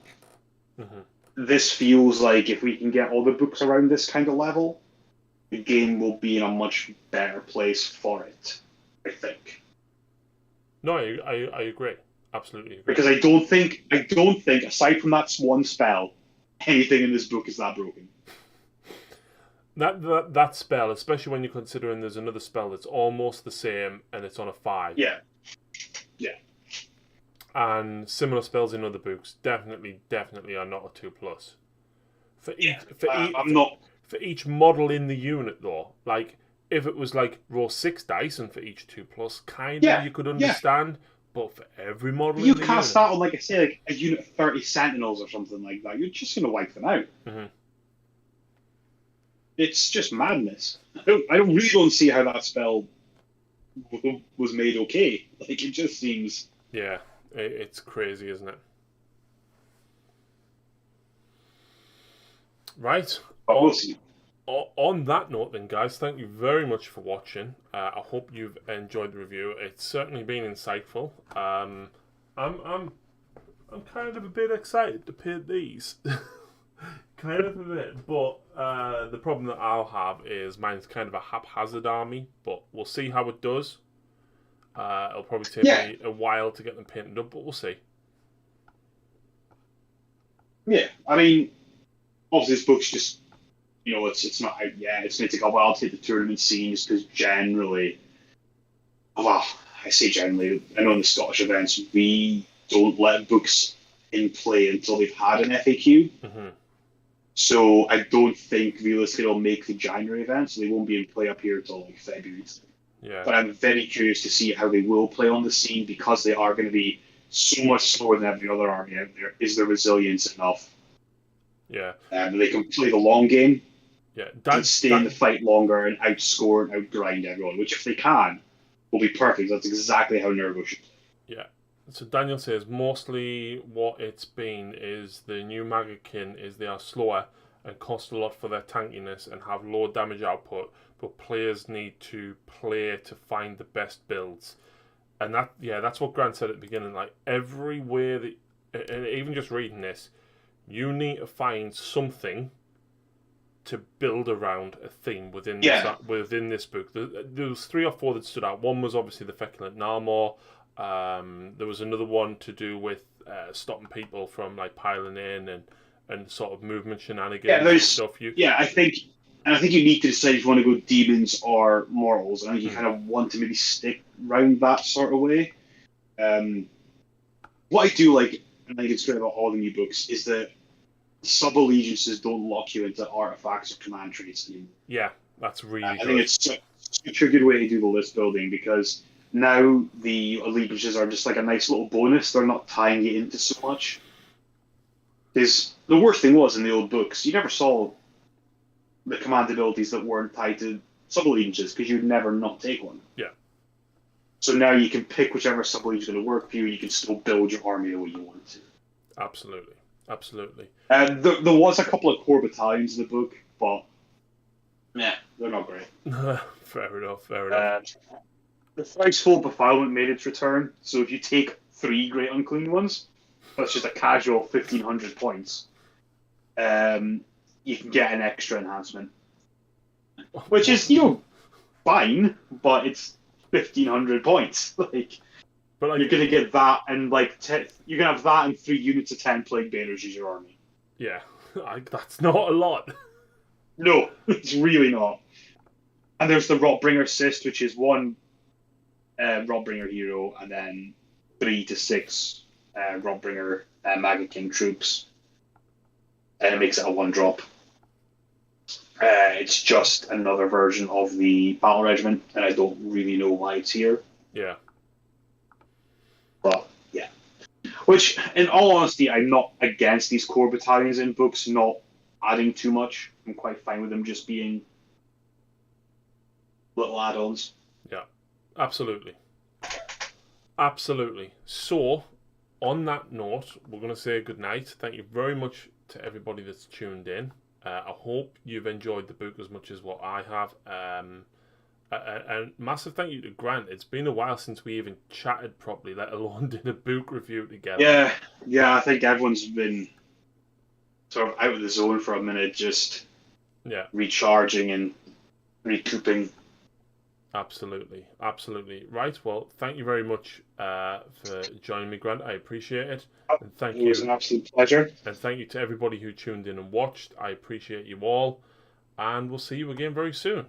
book. This feels like if we can get all the books around this kind of level, the game will be in a much better place for it, I think. No, I agree. Absolutely agree. Because I don't think, aside from that one spell, anything in this book is that broken. That spell, especially when you're considering there's another spell that's almost the same and it's on a 5. Yeah. And similar spells in other books definitely are not a 2+. For each model in the unit though, like if it was like roll 6 dice and for each 2+, kind of you could understand. But for every model you cast that on, like I say, like a unit of 30 Sentinels or something like that, you're just going to wipe them out. It's just madness. I really don't see how that spell was made okay. Like, it just seems... Yeah, It's crazy, isn't it? Right. But we'll see. On that note, then, guys, thank you very much for watching. I hope you've enjoyed the review. It's certainly been insightful. I'm kind of a bit excited to paint these. Kind of a bit, but the problem that I'll have is mine's kind of a haphazard army, but we'll see how it does. It'll probably take me a while to get them painted up, but we'll see. Yeah, I mean, obviously this book's just, it's not out yet. It's going to take a while to hit the tournament scene, just because generally, well, I say generally, I know in the Scottish events, we don't let books in play until they've had an FAQ. Mm-hmm. So I don't think realistically it'll make the January event, so they won't be in play up here until like February. Yeah. But I'm very curious to see how they will play on the scene, because they are going to be so much slower than every other army out there. Is their resilience enough? Yeah. They can play the long game. Yeah. And stay in the fight longer and outscore and outgrind everyone, which if they can, will be perfect. That's exactly how Nurgle should play. Yeah. So Daniel says mostly what it's been is the new Magakin is they are slower and cost a lot for their tankiness and have low damage output, but players need to play to find the best builds. And that's what Grant said at the beginning. Like everywhere that, and even just reading this, you need to find something to build around a theme within this book. There was 3 or 4 that stood out. One was obviously the Feculent Narmor. There was another one to do with stopping people from like piling in and sort of movement shenanigans and stuff. I think you need to decide if you want to go demons or mortals. I think you kind of want to maybe stick around that sort of way. What I do like, and I think it's great about all the new books, is that sub-allegiances don't lock you into artifacts or command traits anymore. Yeah, that's really good. I think it's such a good way to do the list building, because now the allegiances are just like a nice little bonus. They're not tying you into so much. Because the worst thing was in the old books, you never saw the command abilities that weren't tied to sub-allegiances, because you'd never not take one. Yeah. So now you can pick whichever sub-allegiance is going to work for you. You can still build your army the way you want to. Absolutely. There was a couple of core battalions in the book, but they're not great. Fair enough. The Thrice-Fold Befilement made its return, so if you take 3 Great Unclean ones, that's just a casual 1,500 points. You can get an extra enhancement, which is fine, but it's 1,500 points. But you're gonna get that, and you're gonna have that and 3 units of 10 Plague Bearers as your army. Yeah, that's not a lot. No, it's really not. And there's the Rotbringer Assist, which is 1 Rotbringer hero, and then 3 to 6 Rotbringer Magakin troops, and it makes it a 1-drop. It's just another version of the Battle Regiment, and I don't really know why it's here. Yeah. But, yeah. Which, in all honesty, I'm not against these core battalions in books not adding too much. I'm quite fine with them just being little add-ons. Yeah, absolutely. So, on that note, we're going to say goodnight. Thank you very much to everybody that's tuned in. I hope you've enjoyed the book as much as what I have. And massive thank you to Grant. It's been a while since we even chatted properly, let alone did a book review together. Yeah. I think everyone's been sort of out of the zone for a minute, just recharging and recouping. Absolutely. Right. Well, thank you very much for joining me, Grant. I appreciate it. And thank you. It was an absolute pleasure. And thank you to everybody who tuned in and watched. I appreciate you all. And we'll see you again very soon.